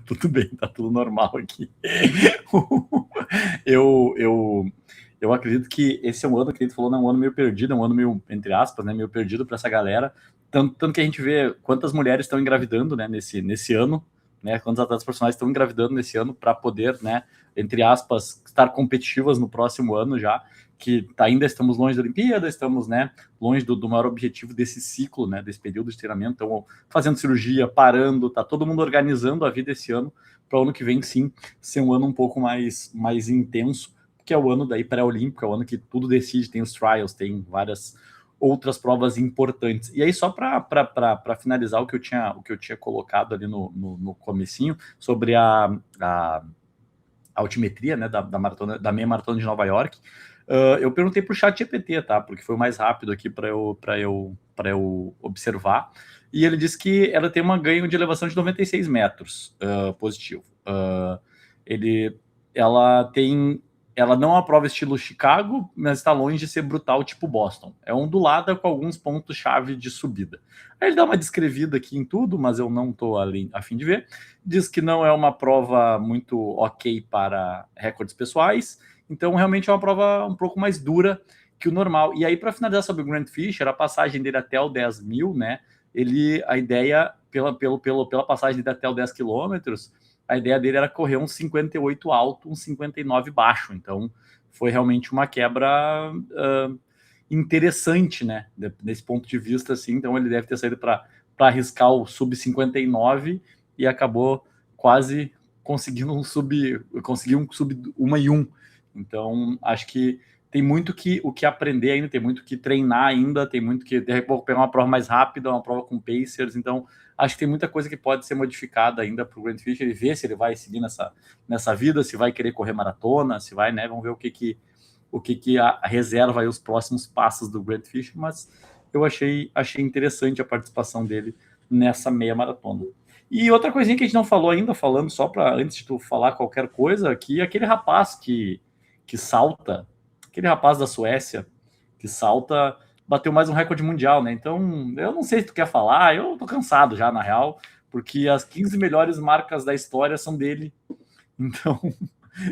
tudo bem, tá tudo normal aqui. eu acredito que esse é um ano que a gente falou, não, é um ano meio perdido, é um ano meio, entre aspas, né, meio perdido para essa galera, tanto que a gente vê quantas mulheres estão engravidando, né, nesse ano, né, quantos atletas profissionais estão engravidando nesse ano para poder, né, entre aspas, estar competitivas no próximo ano já, que ainda estamos longe da Olimpíada, estamos, né, longe do maior objetivo desse ciclo, né, desse período de treinamento, então fazendo cirurgia, parando, tá todo mundo organizando a vida esse ano para o ano que vem, sim, ser um ano um pouco mais intenso, que é o ano daí pré-olímpico, é o ano que tudo decide, tem os trials, tem várias outras provas importantes. E aí, só para finalizar o que eu tinha colocado ali no comecinho, sobre a altimetria, né, da meia maratona de Nova York, eu perguntei para o chat GPT, tá? Porque foi o mais rápido aqui para eu observar. E ele disse que ela tem um ganho de elevação de 96 metros positivo. Ela não é uma prova estilo Chicago, mas está longe de ser brutal tipo Boston. É ondulada com alguns pontos-chave de subida. Aí ele dá uma descrevida aqui em tudo, mas eu não estou a fim de ver. Diz que não é uma prova muito ok para recordes pessoais, então realmente é uma prova um pouco mais dura que o normal. E aí, para finalizar sobre o Grant Fisher, a passagem dele até o 10 mil, né? A ideia, pela passagem dele até o 10 quilômetros, a ideia dele era correr um 58 alto, um 59 baixo. Então, foi realmente uma quebra interessante, né? Desse ponto de vista, assim. Então, ele deve ter saído para arriscar o sub 59 e acabou quase conseguindo um sub 1 e 1. Então, acho que tem muito o que aprender ainda, tem muito que treinar ainda, tem muito que de repente pegar uma prova mais rápida, uma prova com pacers. Então, acho que tem muita coisa que pode ser modificada ainda para o Grant Fisher e ver se ele vai seguir nessa vida, se vai querer correr maratona, se vai, né? Vamos ver o que a reserva aí, os próximos passos do Grant Fisher, mas eu achei interessante a participação dele nessa meia maratona. E outra coisinha que a gente não falou ainda, falando só para antes de tu falar qualquer coisa, que aquele rapaz que salta, aquele rapaz da Suécia, que salta, bateu mais um recorde mundial, né? Então, eu não sei se tu quer falar, eu tô cansado já, na real, porque as 15 melhores marcas da história são dele. Então,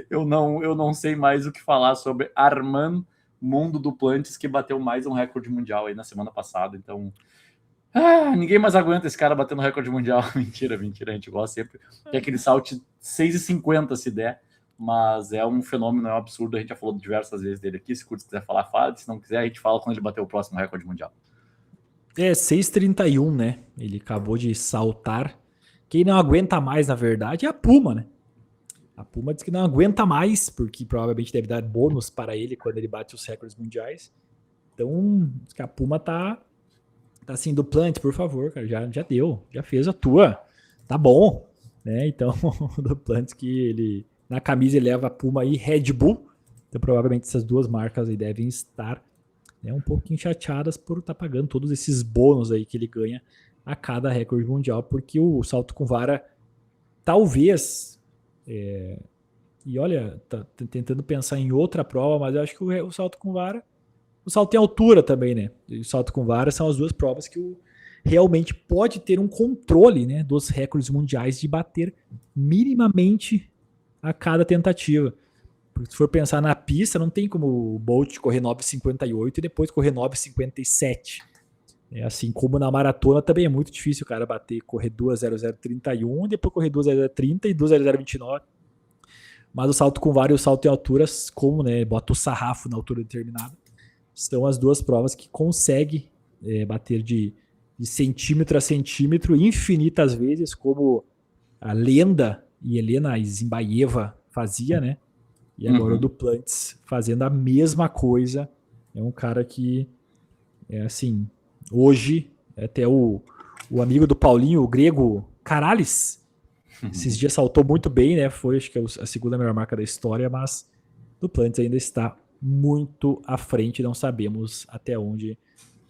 eu não sei mais o que falar sobre Armand Mundo Duplantis, que bateu mais um recorde mundial aí na semana passada. Então, ninguém mais aguenta esse cara batendo recorde mundial. Mentira, a gente gosta sempre. Tem aquele salte 6,50 se der, mas é um fenômeno, é um absurdo. A gente já falou diversas vezes dele aqui. Se o quiser falar, fala. Se não quiser, a gente fala quando ele bater o próximo recorde mundial. 6,31, né? Ele acabou de saltar. Quem não aguenta mais, na verdade, é a Puma, né? A Puma diz que não aguenta mais, porque provavelmente deve dar bônus para ele quando ele bate os recordes mundiais. Então, diz que a Puma tá assim, Duplantis, por favor, cara, já deu, já fez a tua, tá bom, né? Então, o Duplantis que ele, na camisa ele leva a Puma e Red Bull, então provavelmente essas duas marcas aí devem estar, né, um pouquinho chateadas por estar pagando todos esses bônus aí que ele ganha a cada recorde mundial, porque o salto com vara, talvez, e olha, tá tentando pensar em outra prova, mas eu acho que o salto com vara, o salto em altura também, né? E o salto com vara são as duas provas que realmente pode ter um controle, né, dos recordes mundiais de bater minimamente a cada tentativa. Porque se for pensar na pista, não tem como o Bolt correr 9,58 e depois correr 9,57. Assim como na maratona também é muito difícil o cara correr 2,0031 e depois correr 2,0030 e 2,0029. Mas o salto com vara e o salto em alturas, como, né, bota o sarrafo na altura determinada, são as duas provas que conseguem bater de centímetro a centímetro infinitas vezes, como a lenda Helena Zimbayeva fazia, né? E agora o Duplantis fazendo a mesma coisa. É um cara que, assim, hoje, até o amigo do Paulinho, o grego Karalis, esses dias saltou muito bem, né? Foi, acho que a segunda melhor marca da história, mas Duplantis ainda está muito à frente, não sabemos até onde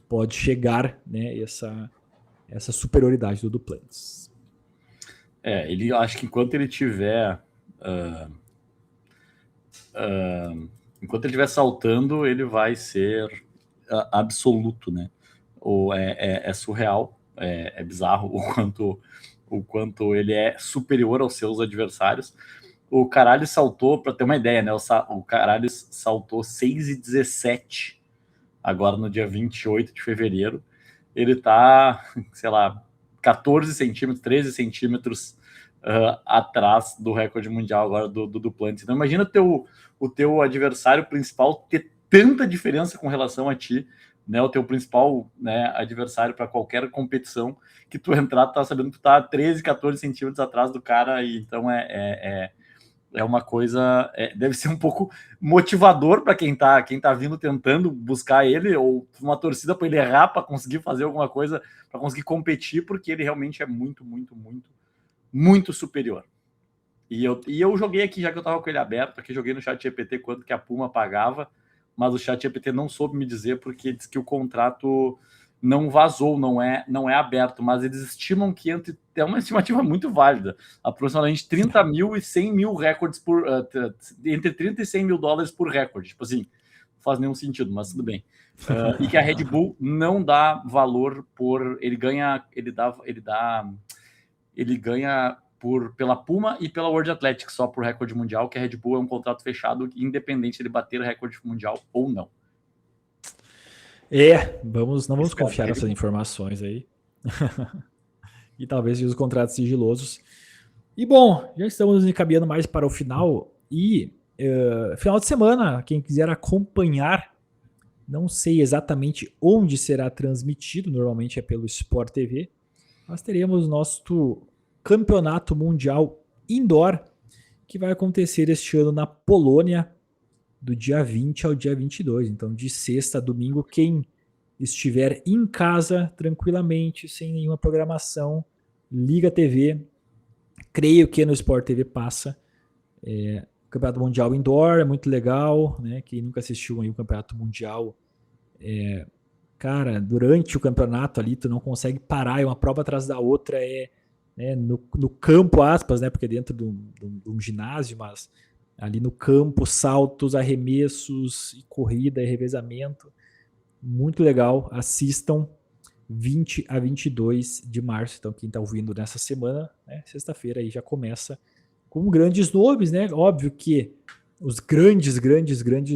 pode chegar, né, essa superioridade do Duplantis. Ele, acho que enquanto ele tiver saltando, ele vai ser absoluto, né? É surreal, é bizarro o quanto ele é superior aos seus adversários. O Karalis saltou, para ter uma ideia, né? O Karalis saltou 6,17 agora no dia 28 de fevereiro. Ele tá, sei lá, 14 centímetros, 13 centímetros atrás do recorde mundial agora do Duplantis. Então imagina o teu adversário principal ter tanta diferença com relação a ti, né? O teu principal, né, adversário para qualquer competição, que tu entrar, tu tá sabendo que tu tá 13, 14 centímetros atrás do cara, e então é uma coisa, deve ser um pouco motivador para quem tá vindo tentando buscar ele, ou uma torcida para ele errar, para conseguir fazer alguma coisa, para conseguir competir, porque ele realmente é muito, muito, muito, muito superior. E eu joguei aqui, já que eu tava com ele aberto, aqui joguei no ChatGPT quanto que a Puma pagava, mas o ChatGPT não soube me dizer, porque diz que o contrato não vazou, não é aberto, mas eles estimam que é uma estimativa muito válida, aproximadamente 30 mil e 100 mil recordes entre 30 e 100 mil dólares por recorde. Tipo assim, não faz nenhum sentido, mas tudo bem. E que a Red Bull não dá valor ele ganha pela Puma e pela World Athletics, só por recorde mundial, que a Red Bull é um contrato fechado, independente de ele bater recorde mundial ou não. Não vamos confiar nessas informações aí. E talvez os contratos sigilosos. E bom, já estamos encaminhando mais para o final. E final de semana, quem quiser acompanhar, não sei exatamente onde será transmitido, normalmente é pelo Sport TV. Nós teremos nosso campeonato mundial indoor, que vai acontecer este ano na Polônia, do dia 20 ao dia 22. Então, de sexta a domingo, quem estiver em casa, tranquilamente, sem nenhuma programação, liga a TV. Creio que no Sport TV passa. O Campeonato Mundial Indoor é muito legal, né? Quem nunca assistiu aí o Campeonato Mundial, cara, durante o campeonato ali, tu não consegue parar, é uma prova atrás da outra, no campo, aspas, né? Porque dentro de um ginásio, mas ali no campo, saltos, arremessos, e corrida e revezamento. muito legal. Assistam 20 a 22 de março. Então, quem está ouvindo nessa semana, né, sexta-feira, aí já começa com grandes nomes, né? Óbvio que os grandes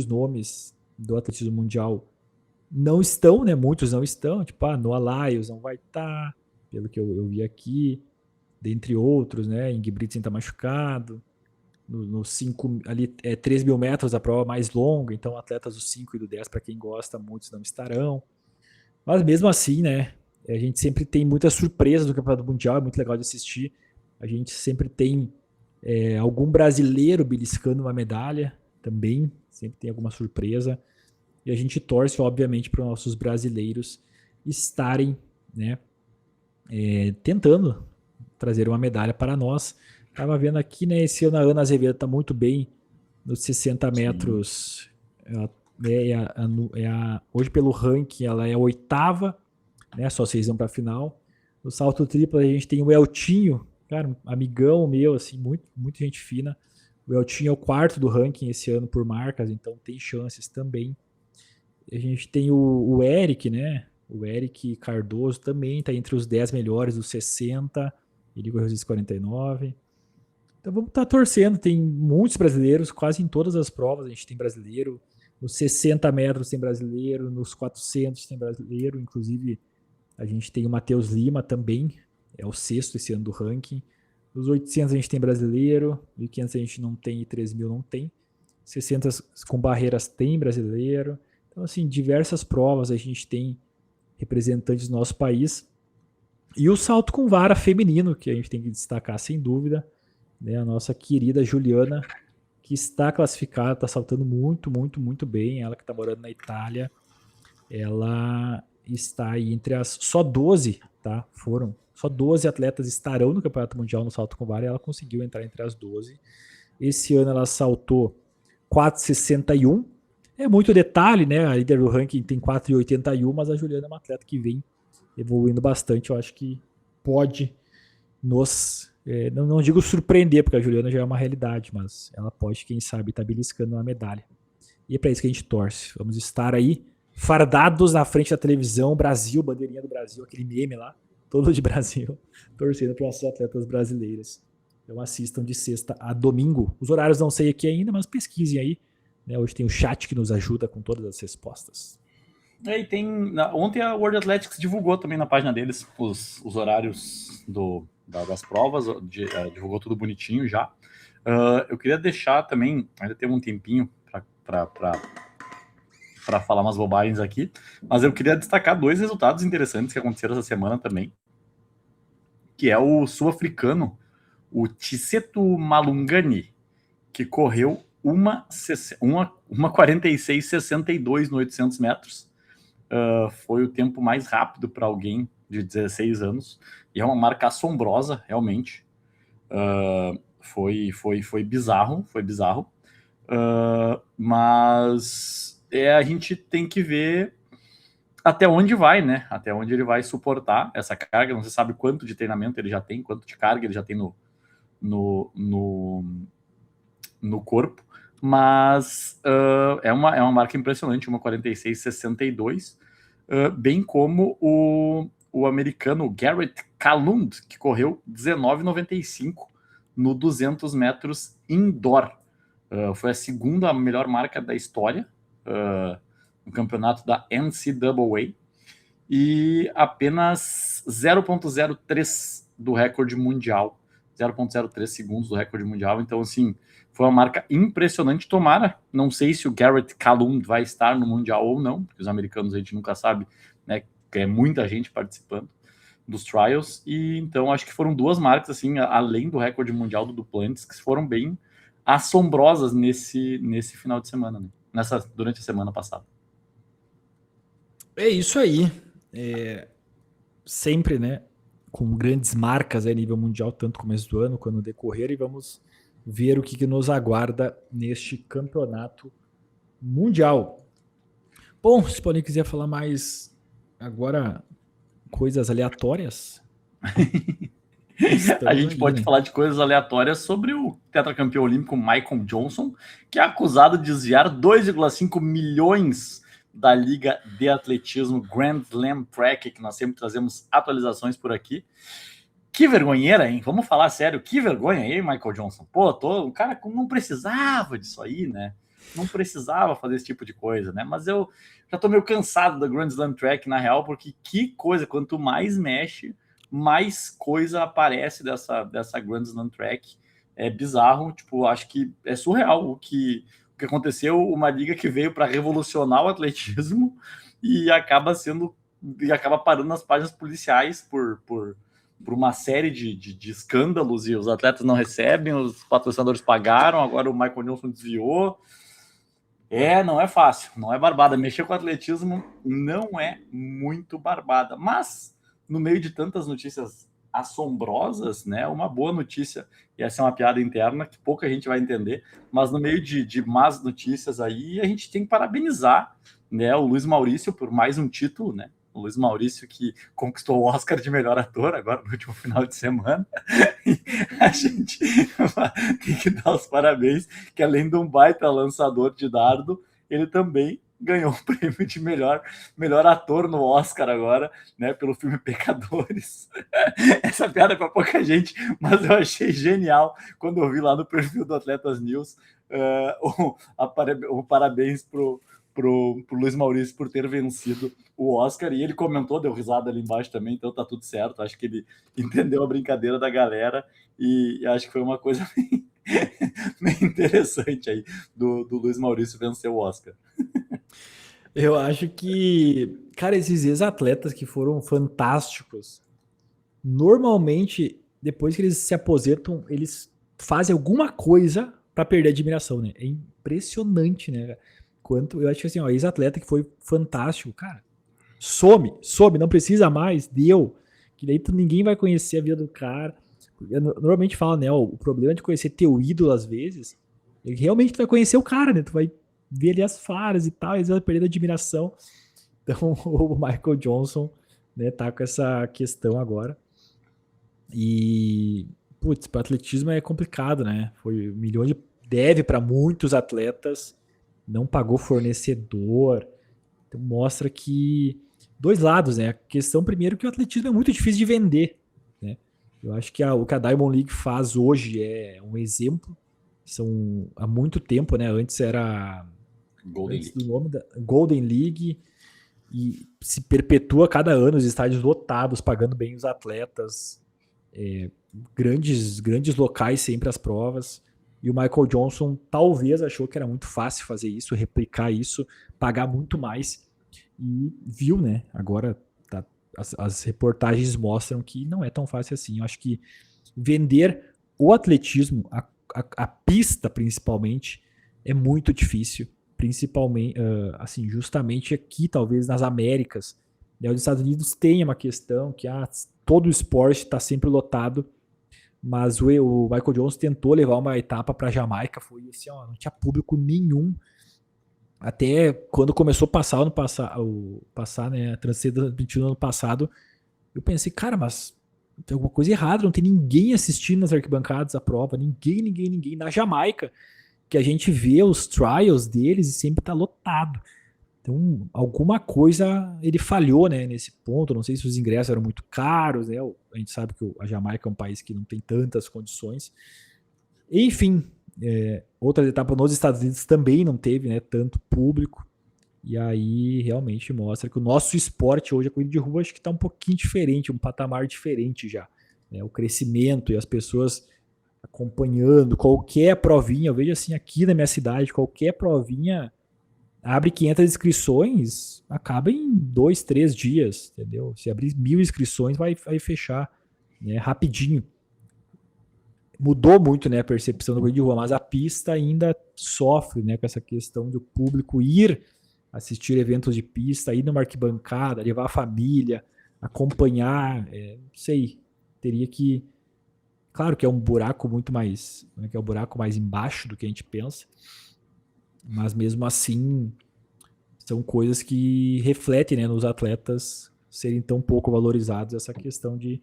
nomes do atletismo mundial não estão, né? Muitos não estão. Tipo, Noah Lyles não vai estar, pelo que eu vi aqui, dentre outros, né? Ingebrigtsen está machucado. Nos 5 ali 3 mil metros, a prova mais longa, então atletas do 5 e do 10, para quem gosta, muitos não estarão. Mas mesmo assim, né? A gente sempre tem muitas surpresas do Campeonato Mundial, é muito legal de assistir. A gente sempre tem algum brasileiro beliscando uma medalha também, sempre tem alguma surpresa. E a gente torce, obviamente, para os nossos brasileiros estarem, né, tentando trazer uma medalha para nós. Tava vendo aqui, né? Esse ano a Ana Azevedo tá muito bem nos 60 metros. Hoje, pelo ranking, ela é a 8ª, né? Só 6 vão para a final. No salto triplo, a gente tem o Eltinho, cara, um amigão meu, assim, muito gente fina. O Eltinho é o 4º do ranking esse ano por marcas, então tem chances também. A gente tem o Eric, né? O Eric Cardoso também tá entre os 10 melhores dos 60. Ele correu os 49. Então vamos estar torcendo, tem muitos brasileiros, quase em todas as provas a gente tem brasileiro, nos 60 metros tem brasileiro, nos 400 tem brasileiro, inclusive a gente tem o Matheus Lima também, é o 6º esse ano do ranking, nos 800 a gente tem brasileiro, 1.500 a gente não tem e 3.000 não tem, 60 com barreiras tem brasileiro, então assim, diversas provas a gente tem representantes do nosso país, e o salto com vara feminino, que a gente tem que destacar sem dúvida, né, a nossa querida Juliana, que está classificada, está saltando muito bem. Ela que está morando na Itália, ela está aí entre as só 12, tá? Só 12 atletas estarão no Campeonato Mundial no salto com vara e ela conseguiu entrar entre as 12. Esse ano ela saltou 4,61. É muito detalhe, né? A líder do ranking tem 4,81, mas a Juliana é uma atleta que vem evoluindo bastante. Eu acho que pode nos... não digo surpreender, porque a Juliana já é uma realidade, mas ela pode, quem sabe, estar beliscando uma medalha. E é para isso que a gente torce. Vamos estar aí, fardados na frente da televisão, Brasil, bandeirinha do Brasil, aquele meme lá, todo de Brasil, torcendo para os nossos atletas brasileiros. Então assistam de sexta a domingo. Os horários não sei aqui ainda, mas pesquisem aí. Né? Hoje tem o chat que nos ajuda com todas as respostas. E ontem a World Athletics divulgou também na página deles os horários das provas, divulgou tudo bonitinho já. Eu queria deixar também, ainda tem um tempinho para falar umas bobagens aqui, mas eu queria destacar 2 resultados interessantes que aconteceram essa semana também, que é o sul-africano, o Tshepo Malungani, que correu uma 46,62 no 800 metros. Foi o tempo mais rápido para alguém de 16 anos, e é uma marca assombrosa, realmente. Foi bizarro, mas a gente tem que ver até onde vai, né? Até onde ele vai suportar essa carga. Não se sabe quanto de treinamento ele já tem, quanto de carga ele já tem no corpo, mas é uma marca impressionante, uma 46,62, bem como o americano Garrett Kalund, que correu 19,95 no 200 metros indoor. Foi a segunda melhor marca da história no campeonato da NCAA e apenas 0,03 do recorde mundial, 0,03 segundos do recorde mundial. Então, assim, foi uma marca impressionante. Tomara, não sei se o Garrett Kalund vai estar no Mundial ou não, porque os americanos a gente nunca sabe, né? Que é muita gente participando dos trials. E então acho que foram 2 marcas, assim, além do recorde mundial do Duplantis, que foram bem assombrosas nesse final de semana, né? Durante a semana passada. É isso aí. Sempre, né? Com grandes marcas a nível mundial, tanto no começo do ano quanto no decorrer, e vamos ver o que nos aguarda neste campeonato mundial. Bom, se o Paulinho quiser falar mais agora, coisas aleatórias. A gente pode falar de coisas aleatórias sobre o tetracampeão olímpico Michael Johnson, que é acusado de desviar 2,5 milhões da Liga de Atletismo Grand Slam Track, que nós sempre trazemos atualizações por aqui. Que vergonheira, hein? Vamos falar sério. Que vergonha aí, Michael Johnson. Pô, um cara que não precisava disso aí, né? Não precisava fazer esse tipo de coisa, né? Mas eu já tô meio cansado da Grand Slam Track, na real, porque que coisa, quanto mais mexe, mais coisa aparece dessa Grand Slam Track. É bizarro, tipo, acho que é surreal o que aconteceu, uma liga que veio para revolucionar o atletismo e acaba parando nas páginas policiais por uma série de escândalos, e os atletas não recebem, os patrocinadores pagaram, agora o Michael Johnson desviou. Não é fácil, não é barbada. Mexer com o atletismo não é muito barbada, mas no meio de tantas notícias assombrosas, né, uma boa notícia, e essa é uma piada interna que pouca gente vai entender, mas no meio de más notícias aí, a gente tem que parabenizar, né, o Luiz Maurício por mais um título, né, o Luiz Maurício que conquistou o Oscar de melhor ator agora no último final de semana. A gente tem que dar os parabéns, que além de um baita lançador de dardo, ele também ganhou o prêmio de melhor ator no Oscar agora, né, pelo filme Pecadores. Essa piada é para pouca gente, mas eu achei genial quando eu vi lá no perfil do Atletas News o parabéns pro Luiz Maurício por ter vencido o Oscar, e ele comentou, deu risada ali embaixo também, então tá tudo certo. Acho que ele entendeu a brincadeira da galera e acho que foi uma coisa bem interessante aí do Luiz Maurício vencer o Oscar. Eu acho que, cara, esses ex-atletas que foram fantásticos, normalmente, depois que eles se aposentam, eles fazem alguma coisa para perder a admiração, né? É impressionante, né? Quanto, eu acho que assim, ó, ex-atleta que foi fantástico, cara, some, não precisa mais, deu. Que daí ninguém vai conhecer a vida do cara. Normalmente fala, né, ó, o problema de conhecer teu ídolo às vezes, é que realmente tu vai conhecer o cara, né? Tu vai ver ali as faras e tal, e às vezes vai perder a admiração. Então o Michael Johnson, né, tá com essa questão agora. E, putz, para atletismo é complicado, né? Foi um milhão de deve para muitos atletas, não pagou fornecedor. Então mostra que dois lados, né? A questão primeiro que o atletismo é muito difícil de vender, né? Eu acho que o que a Diamond League faz hoje é um exemplo. São há muito tempo, né? Antes era do nome da Golden League, e se perpetua cada ano os estádios lotados, pagando bem os atletas, grandes locais sempre as provas. E o Michael Johnson talvez achou que era muito fácil fazer isso, replicar isso, pagar muito mais, e viu, né? Agora as reportagens mostram que não é tão fácil assim. Eu acho que vender o atletismo, a pista principalmente, é muito difícil, principalmente, assim, justamente aqui, talvez nas Américas. Né? Os Estados Unidos tem uma questão que todo o esporte está sempre lotado, mas o Michael Johnson tentou levar uma etapa para a Jamaica, foi assim, ó, não tinha público nenhum. Até quando começou a passar, né, a transmitido no ano passado, eu pensei, cara, mas tem alguma coisa errada, não tem ninguém assistindo nas arquibancadas a prova, ninguém. Na Jamaica, que a gente vê os trials deles e sempre tá lotado. Então, alguma coisa ele falhou, né, nesse ponto. Não sei se os ingressos eram muito caros, né? A gente sabe que a Jamaica é um país que não tem tantas condições. Enfim, outra etapa nos Estados Unidos também não teve, né, tanto público. E aí realmente mostra que o nosso esporte hoje, a corrida de rua, acho que está um pouquinho diferente, um patamar diferente já. Né? O crescimento e as pessoas acompanhando qualquer provinha. Eu vejo assim aqui na minha cidade, qualquer provinha abre 500 inscrições, acaba em 2, 3 dias, entendeu? Se abrir 1.000 inscrições, vai fechar, né, rapidinho. Mudou muito, né, a percepção do corrida de rua, mas a pista ainda sofre, né, com essa questão do público ir assistir eventos de pista, ir numa arquibancada, levar a família, acompanhar, não sei, teria que... Claro que é um buraco muito mais... que é um buraco mais embaixo do que a gente pensa, mas mesmo assim são coisas que refletem, né, nos atletas serem tão pouco valorizados, essa questão de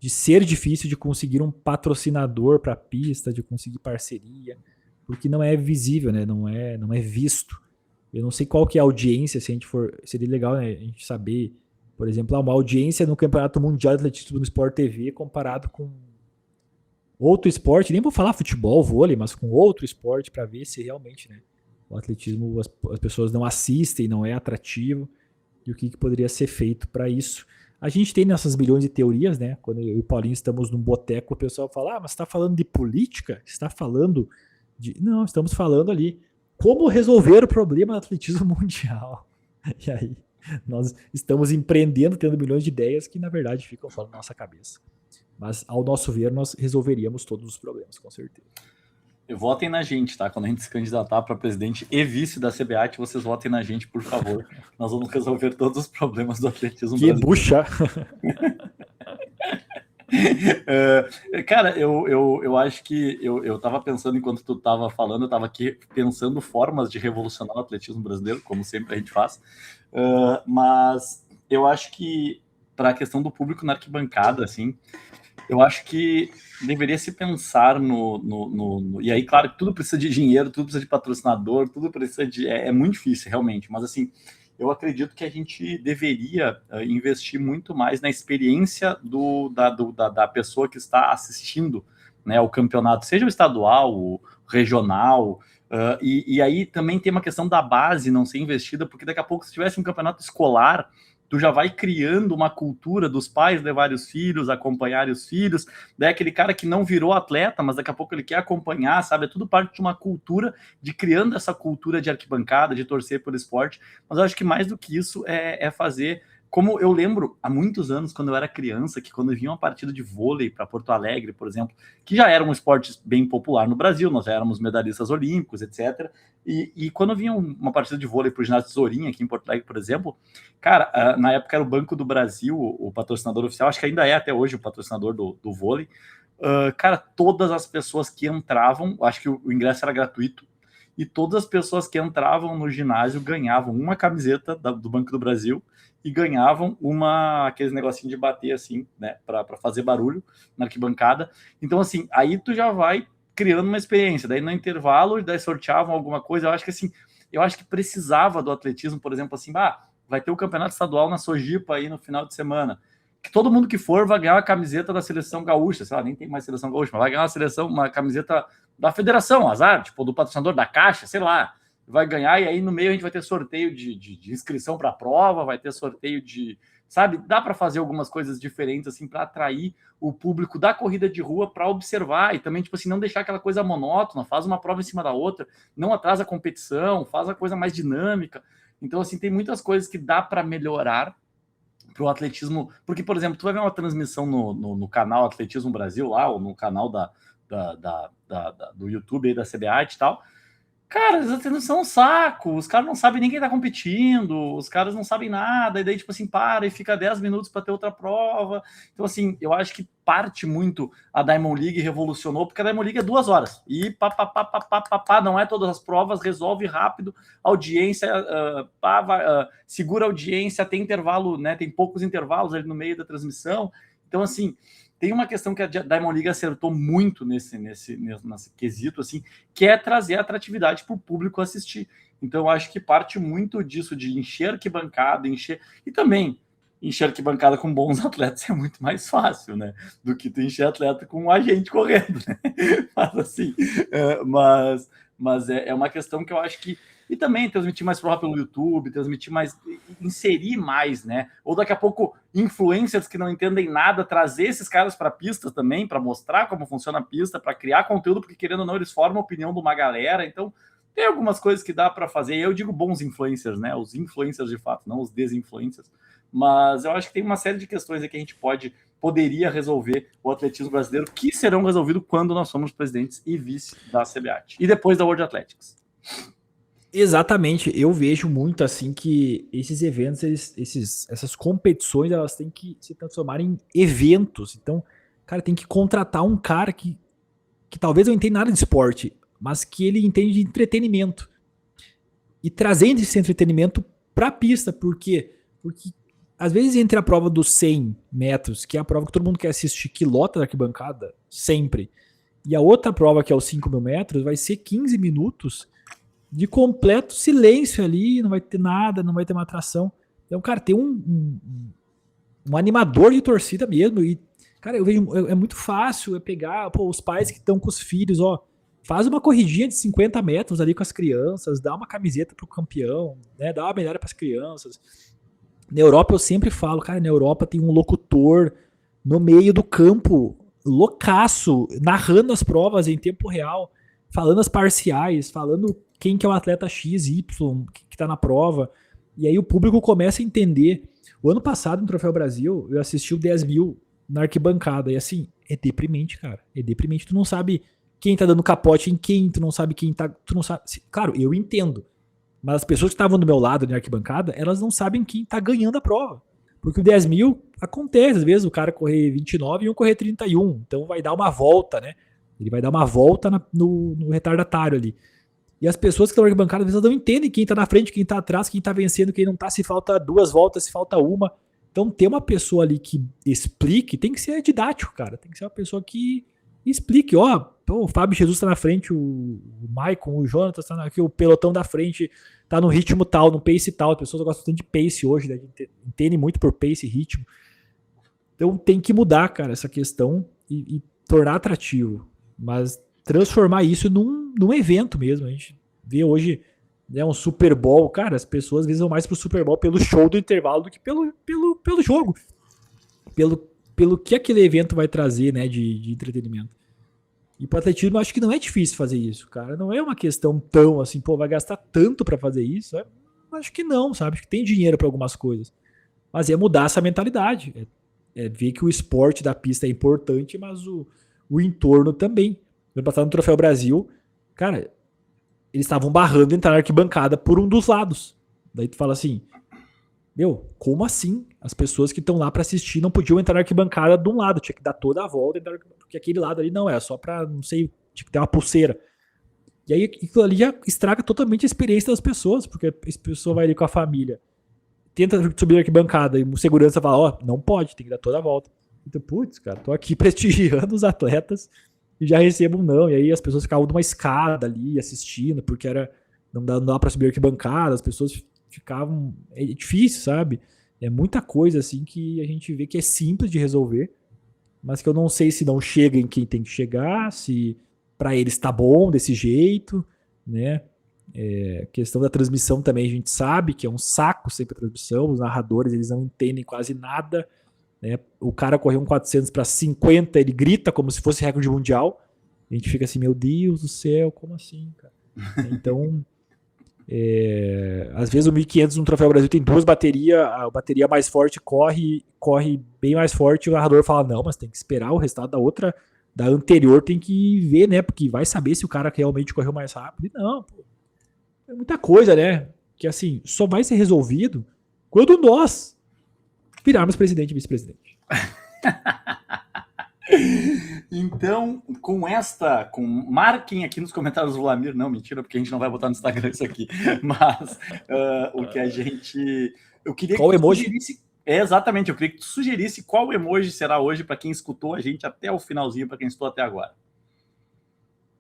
ser difícil de conseguir um patrocinador para a pista, de conseguir parceria, porque não é visível, né, não é visto. Eu não sei qual que é a audiência, se a gente for... Seria legal, né, a gente saber, por exemplo, uma audiência no Campeonato Mundial de Atletismo no Sport TV comparado com outro esporte, nem vou falar futebol, vôlei, mas com outro esporte para ver se realmente, né, o atletismo as pessoas não assistem, não é atrativo, e o que poderia ser feito para isso. A gente tem nessas milhões de teorias, né? Quando eu e o Paulinho estamos num boteco, o pessoal fala, mas você está falando de política? Você está falando de... Não, estamos falando ali como resolver o problema do atletismo mundial. E aí, nós estamos empreendendo, tendo milhões de ideias que, na verdade, ficam só na nossa cabeça. Mas, ao nosso ver, nós resolveríamos todos os problemas, com certeza. Votem na gente, tá? Quando a gente se candidatar para presidente e vice da CBAT, vocês votem na gente, por favor. Nós vamos resolver todos os problemas do atletismo brasileiro. Que bucha! Cara, eu acho que eu tava pensando, enquanto tu tava falando, eu tava aqui pensando formas de revolucionar o atletismo brasileiro, como sempre a gente faz. Mas eu acho que, para a questão do público na arquibancada, assim, eu acho que deveria se pensar no... E aí, claro, tudo precisa de dinheiro, tudo precisa de patrocinador, tudo precisa de... É muito difícil, realmente. Mas, assim, eu acredito que a gente deveria investir muito mais na experiência da pessoa que está assistindo, né, o campeonato, seja o estadual, o regional... E aí também tem uma questão da base não ser investida, porque daqui a pouco, se tivesse um campeonato escolar... tu já vai criando uma cultura dos pais levarem os filhos, acompanharem os filhos, daí aquele cara que não virou atleta, mas daqui a pouco ele quer acompanhar, sabe? É tudo parte de uma cultura, de criando essa cultura de arquibancada, de torcer pelo esporte, mas eu acho que mais do que isso é fazer... Como eu lembro, há muitos anos, quando eu era criança, que quando vinha uma partida de vôlei para Porto Alegre, por exemplo, que já era um esporte bem popular no Brasil, nós já éramos medalhistas olímpicos, etc. E quando vinha uma partida de vôlei para o ginásio Tesourinha, aqui em Porto Alegre, por exemplo, cara, na época era o Banco do Brasil, o patrocinador oficial, acho que ainda é até hoje o patrocinador do vôlei. Cara, todas as pessoas que entravam, acho que o ingresso era gratuito, e todas as pessoas que entravam no ginásio ganhavam uma camiseta do Banco do Brasil e ganhavam aqueles negocinhos de bater assim, né, para fazer barulho na arquibancada. Então, assim, aí tu já vai criando uma experiência. Daí no intervalo, daí sorteavam alguma coisa. Eu acho que precisava do atletismo, por exemplo, assim, vai ter o campeonato estadual na Sojipa aí no final de semana. Que todo mundo que for vai ganhar uma camiseta da seleção gaúcha, sei lá, nem tem mais seleção gaúcha, mas vai ganhar uma camiseta da federação, azar, tipo, do patrocinador da Caixa, sei lá, vai ganhar, e aí no meio a gente vai ter sorteio de inscrição para a prova, vai ter sorteio de, sabe, dá para fazer algumas coisas diferentes, assim, para atrair o público da corrida de rua para observar, e também, tipo assim, não deixar aquela coisa monótona, faz uma prova em cima da outra, não atrasa a competição, faz a coisa mais dinâmica. Então, assim, tem muitas coisas que dá para melhorar para o atletismo, porque, por exemplo, tu vai ver uma transmissão no canal Atletismo Brasil lá, ou no canal do YouTube aí da CBAT e tal, cara, as transmissões são um saco, os caras não sabem nem quem tá competindo, os caras não sabem nada, e daí, tipo assim, para e fica 10 minutos para ter outra prova. Então, assim, eu acho que parte muito a Diamond League revolucionou, porque a Diamond League é 2 horas, e não é todas as provas, resolve rápido, audiência, segura a audiência, tem intervalo, né, tem poucos intervalos ali no meio da transmissão. Então, assim, tem uma questão que a Diamond League acertou muito nesse quesito, assim, que é trazer atratividade para o público assistir. Então, eu acho que parte muito disso, de encher arquibancada, e também encher arquibancada com bons atletas é muito mais fácil, né? Do que tu encher atleta com um agente correndo, né? Mas, assim, mas é uma questão que eu acho que... E também transmitir mais prova pelo YouTube, transmitir mais, inserir mais, né? Ou daqui a pouco, influencers que não entendem nada, trazer esses caras para a pista também, para mostrar como funciona a pista, para criar conteúdo, porque querendo ou não, eles formam a opinião de uma galera. Então, tem algumas coisas que dá para fazer. Eu digo bons influencers, né? Os influencers de fato, não os desinfluencers. Mas eu acho que tem uma série de questões aí que a gente poderia resolver o atletismo brasileiro, que serão resolvidos quando nós somos presidentes e vice da CBAT. E depois da World Athletics. Exatamente, eu vejo muito assim que esses eventos, essas competições, elas têm que se transformar em eventos. Então, cara, tem que contratar um cara que talvez não entenda nada de esporte, mas que ele entende de entretenimento. E trazendo esse entretenimento para a pista, por quê? Porque às vezes entre a prova dos 100 metros, que é a prova que todo mundo quer assistir, que lota da arquibancada, sempre, e a outra prova, que é os 5.000 metros, vai ser 15 minutos de completo silêncio ali, não vai ter nada, não vai ter uma atração. Então, cara, tem um animador de torcida mesmo. E, cara, eu vejo, é muito fácil pegar os pais que estão com os filhos, faz uma corridinha de 50 metros ali com as crianças, dá uma camiseta pro campeão, né? Dá uma medalha pras crianças. Na Europa eu sempre falo, cara, na Europa tem um locutor no meio do campo, loucaço, narrando as provas em tempo real, falando as parciais, falando quem que é o atleta X, Y, que tá na prova. E aí o público começa a entender. O ano passado, no Troféu Brasil, eu assisti o 10 mil na arquibancada. E assim, é deprimente, cara. É deprimente. Tu não sabe quem tá dando capote em quem, tu não sabe quem tá. Tu não sabe. Claro, eu entendo. Mas as pessoas que estavam do meu lado na arquibancada, elas não sabem quem tá ganhando a prova. Porque o 10 mil acontece, às vezes o cara correr 29 e um correr 31. Então vai dar uma volta, né? Ele vai dar uma volta no retardatário ali. E as pessoas que estão na arquibancada, às vezes não entendem quem tá na frente, quem tá atrás, quem tá vencendo, quem não tá, se falta 2 voltas, se falta uma. Então ter uma pessoa ali que explique, tem que ser didático, cara. Tem que ser uma pessoa que explique, o Fábio Jesus tá na frente, o Maicon, o Jonathan tá aqui, o pelotão da frente tá no ritmo tal, no pace tal. As pessoas gostam tanto de pace hoje, né? Entendem muito por pace e ritmo. Então tem que mudar, cara, essa questão e tornar atrativo. Mas transformar isso num evento mesmo. A gente vê hoje, né, um Super Bowl. Cara, as pessoas às vezes vão mais pro Super Bowl pelo show do intervalo do que pelo jogo. Pelo que aquele evento vai trazer, né, de entretenimento. E pro atletismo eu acho que não é difícil fazer isso, cara. Não é uma questão tão assim, vai gastar tanto para fazer isso. Acho que não, sabe? Acho que tem dinheiro para algumas coisas. Mas é mudar essa mentalidade. É ver que o esporte da pista é importante, mas o entorno também. No ano passado, no Troféu Brasil, cara, eles estavam barrando entrar na arquibancada por um dos lados. Daí tu fala assim, como assim? As pessoas que estão lá para assistir não podiam entrar na arquibancada de um lado, tinha que dar toda a volta, porque aquele lado ali não é só para, não sei, tinha que ter uma pulseira. E aí aquilo ali já estraga totalmente a experiência das pessoas, porque a pessoa vai ali com a família, tenta subir na arquibancada e o segurança fala, não pode, tem que dar toda a volta. Então, putz, cara, tô aqui prestigiando os atletas e já recebo um não. E aí as pessoas ficavam numa escada ali assistindo, porque não dá pra subir a arquibancada, as pessoas ficavam... É difícil, sabe? É muita coisa assim que a gente vê que é simples de resolver, mas que eu não sei se não chega em quem tem que chegar, se para eles tá bom desse jeito, né? Questão da transmissão também a gente sabe que é um saco sempre a transmissão, os narradores eles não entendem quase nada, né? O cara correu um 400 para 50, ele grita como se fosse recorde mundial, a gente fica assim, meu Deus do céu, como assim, cara? Então... às vezes o 1500 no Troféu Brasil tem 2 baterias, a bateria mais forte corre bem mais forte, e o narrador fala, não, mas tem que esperar o resultado da anterior, tem que ver, né, porque vai saber se o cara realmente correu mais rápido. E não, é muita coisa, né, que assim, só vai ser resolvido quando nós virarmos presidente e vice-presidente. Então, marquem aqui nos comentários do Vlamir, não, mentira, porque a gente não vai botar no Instagram isso aqui, mas o que a gente... Eu queria qual que emoji? Sugerisse, exatamente, eu queria que tu sugerisse qual emoji será hoje para quem escutou a gente até o finalzinho, para quem escutou até agora.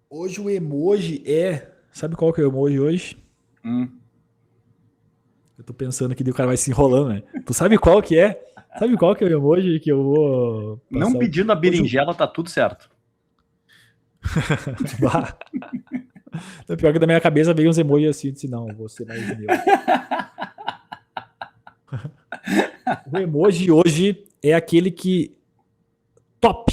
Hoje o emoji sabe qual que é o emoji hoje? Eu tô pensando que o cara vai se enrolando, né? Tu sabe qual que é? Sabe qual que é o emoji que eu vou... Não pedindo a berinjela, tá tudo certo. O pior que da minha cabeça veio uns emojis assim, eu disse, não, vou ser mais meu. O emoji hoje é aquele que... Top!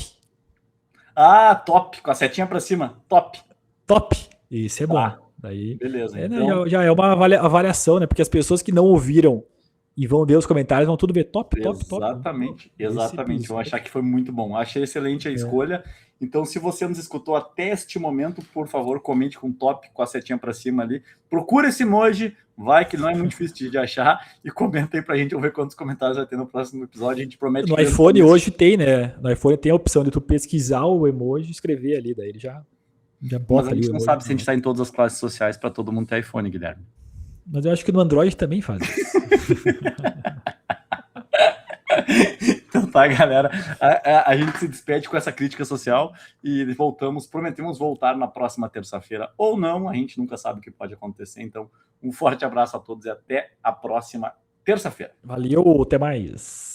Top, com a setinha pra cima, top. Top! Isso é bom. Daí, beleza. Então... Já é uma avaliação, né? Porque as pessoas que não ouviram e vão ver os comentários, vão tudo ver top. Exatamente. Vão achar que foi muito bom. Achei excelente a escolha. Então, se você nos escutou até este momento, por favor, comente com top, com a setinha para cima ali. Procura esse emoji, vai que não é muito difícil de achar, e comenta aí pra gente, vamos ver quantos comentários vai ter no próximo episódio. A gente promete. No iPhone hoje tem, né? No iPhone tem a opção de tu pesquisar o emoji e escrever ali, daí ele já bota. Mas a gente não sabe se a gente está em todas as classes sociais para todo mundo ter iPhone, Guilherme. Mas eu acho que no Android também faz isso. Então tá, galera? A gente se despede com essa crítica social e prometemos voltar na próxima terça-feira ou não, a gente nunca sabe o que pode acontecer. Então, um forte abraço a todos e até a próxima terça-feira. Valeu, até mais.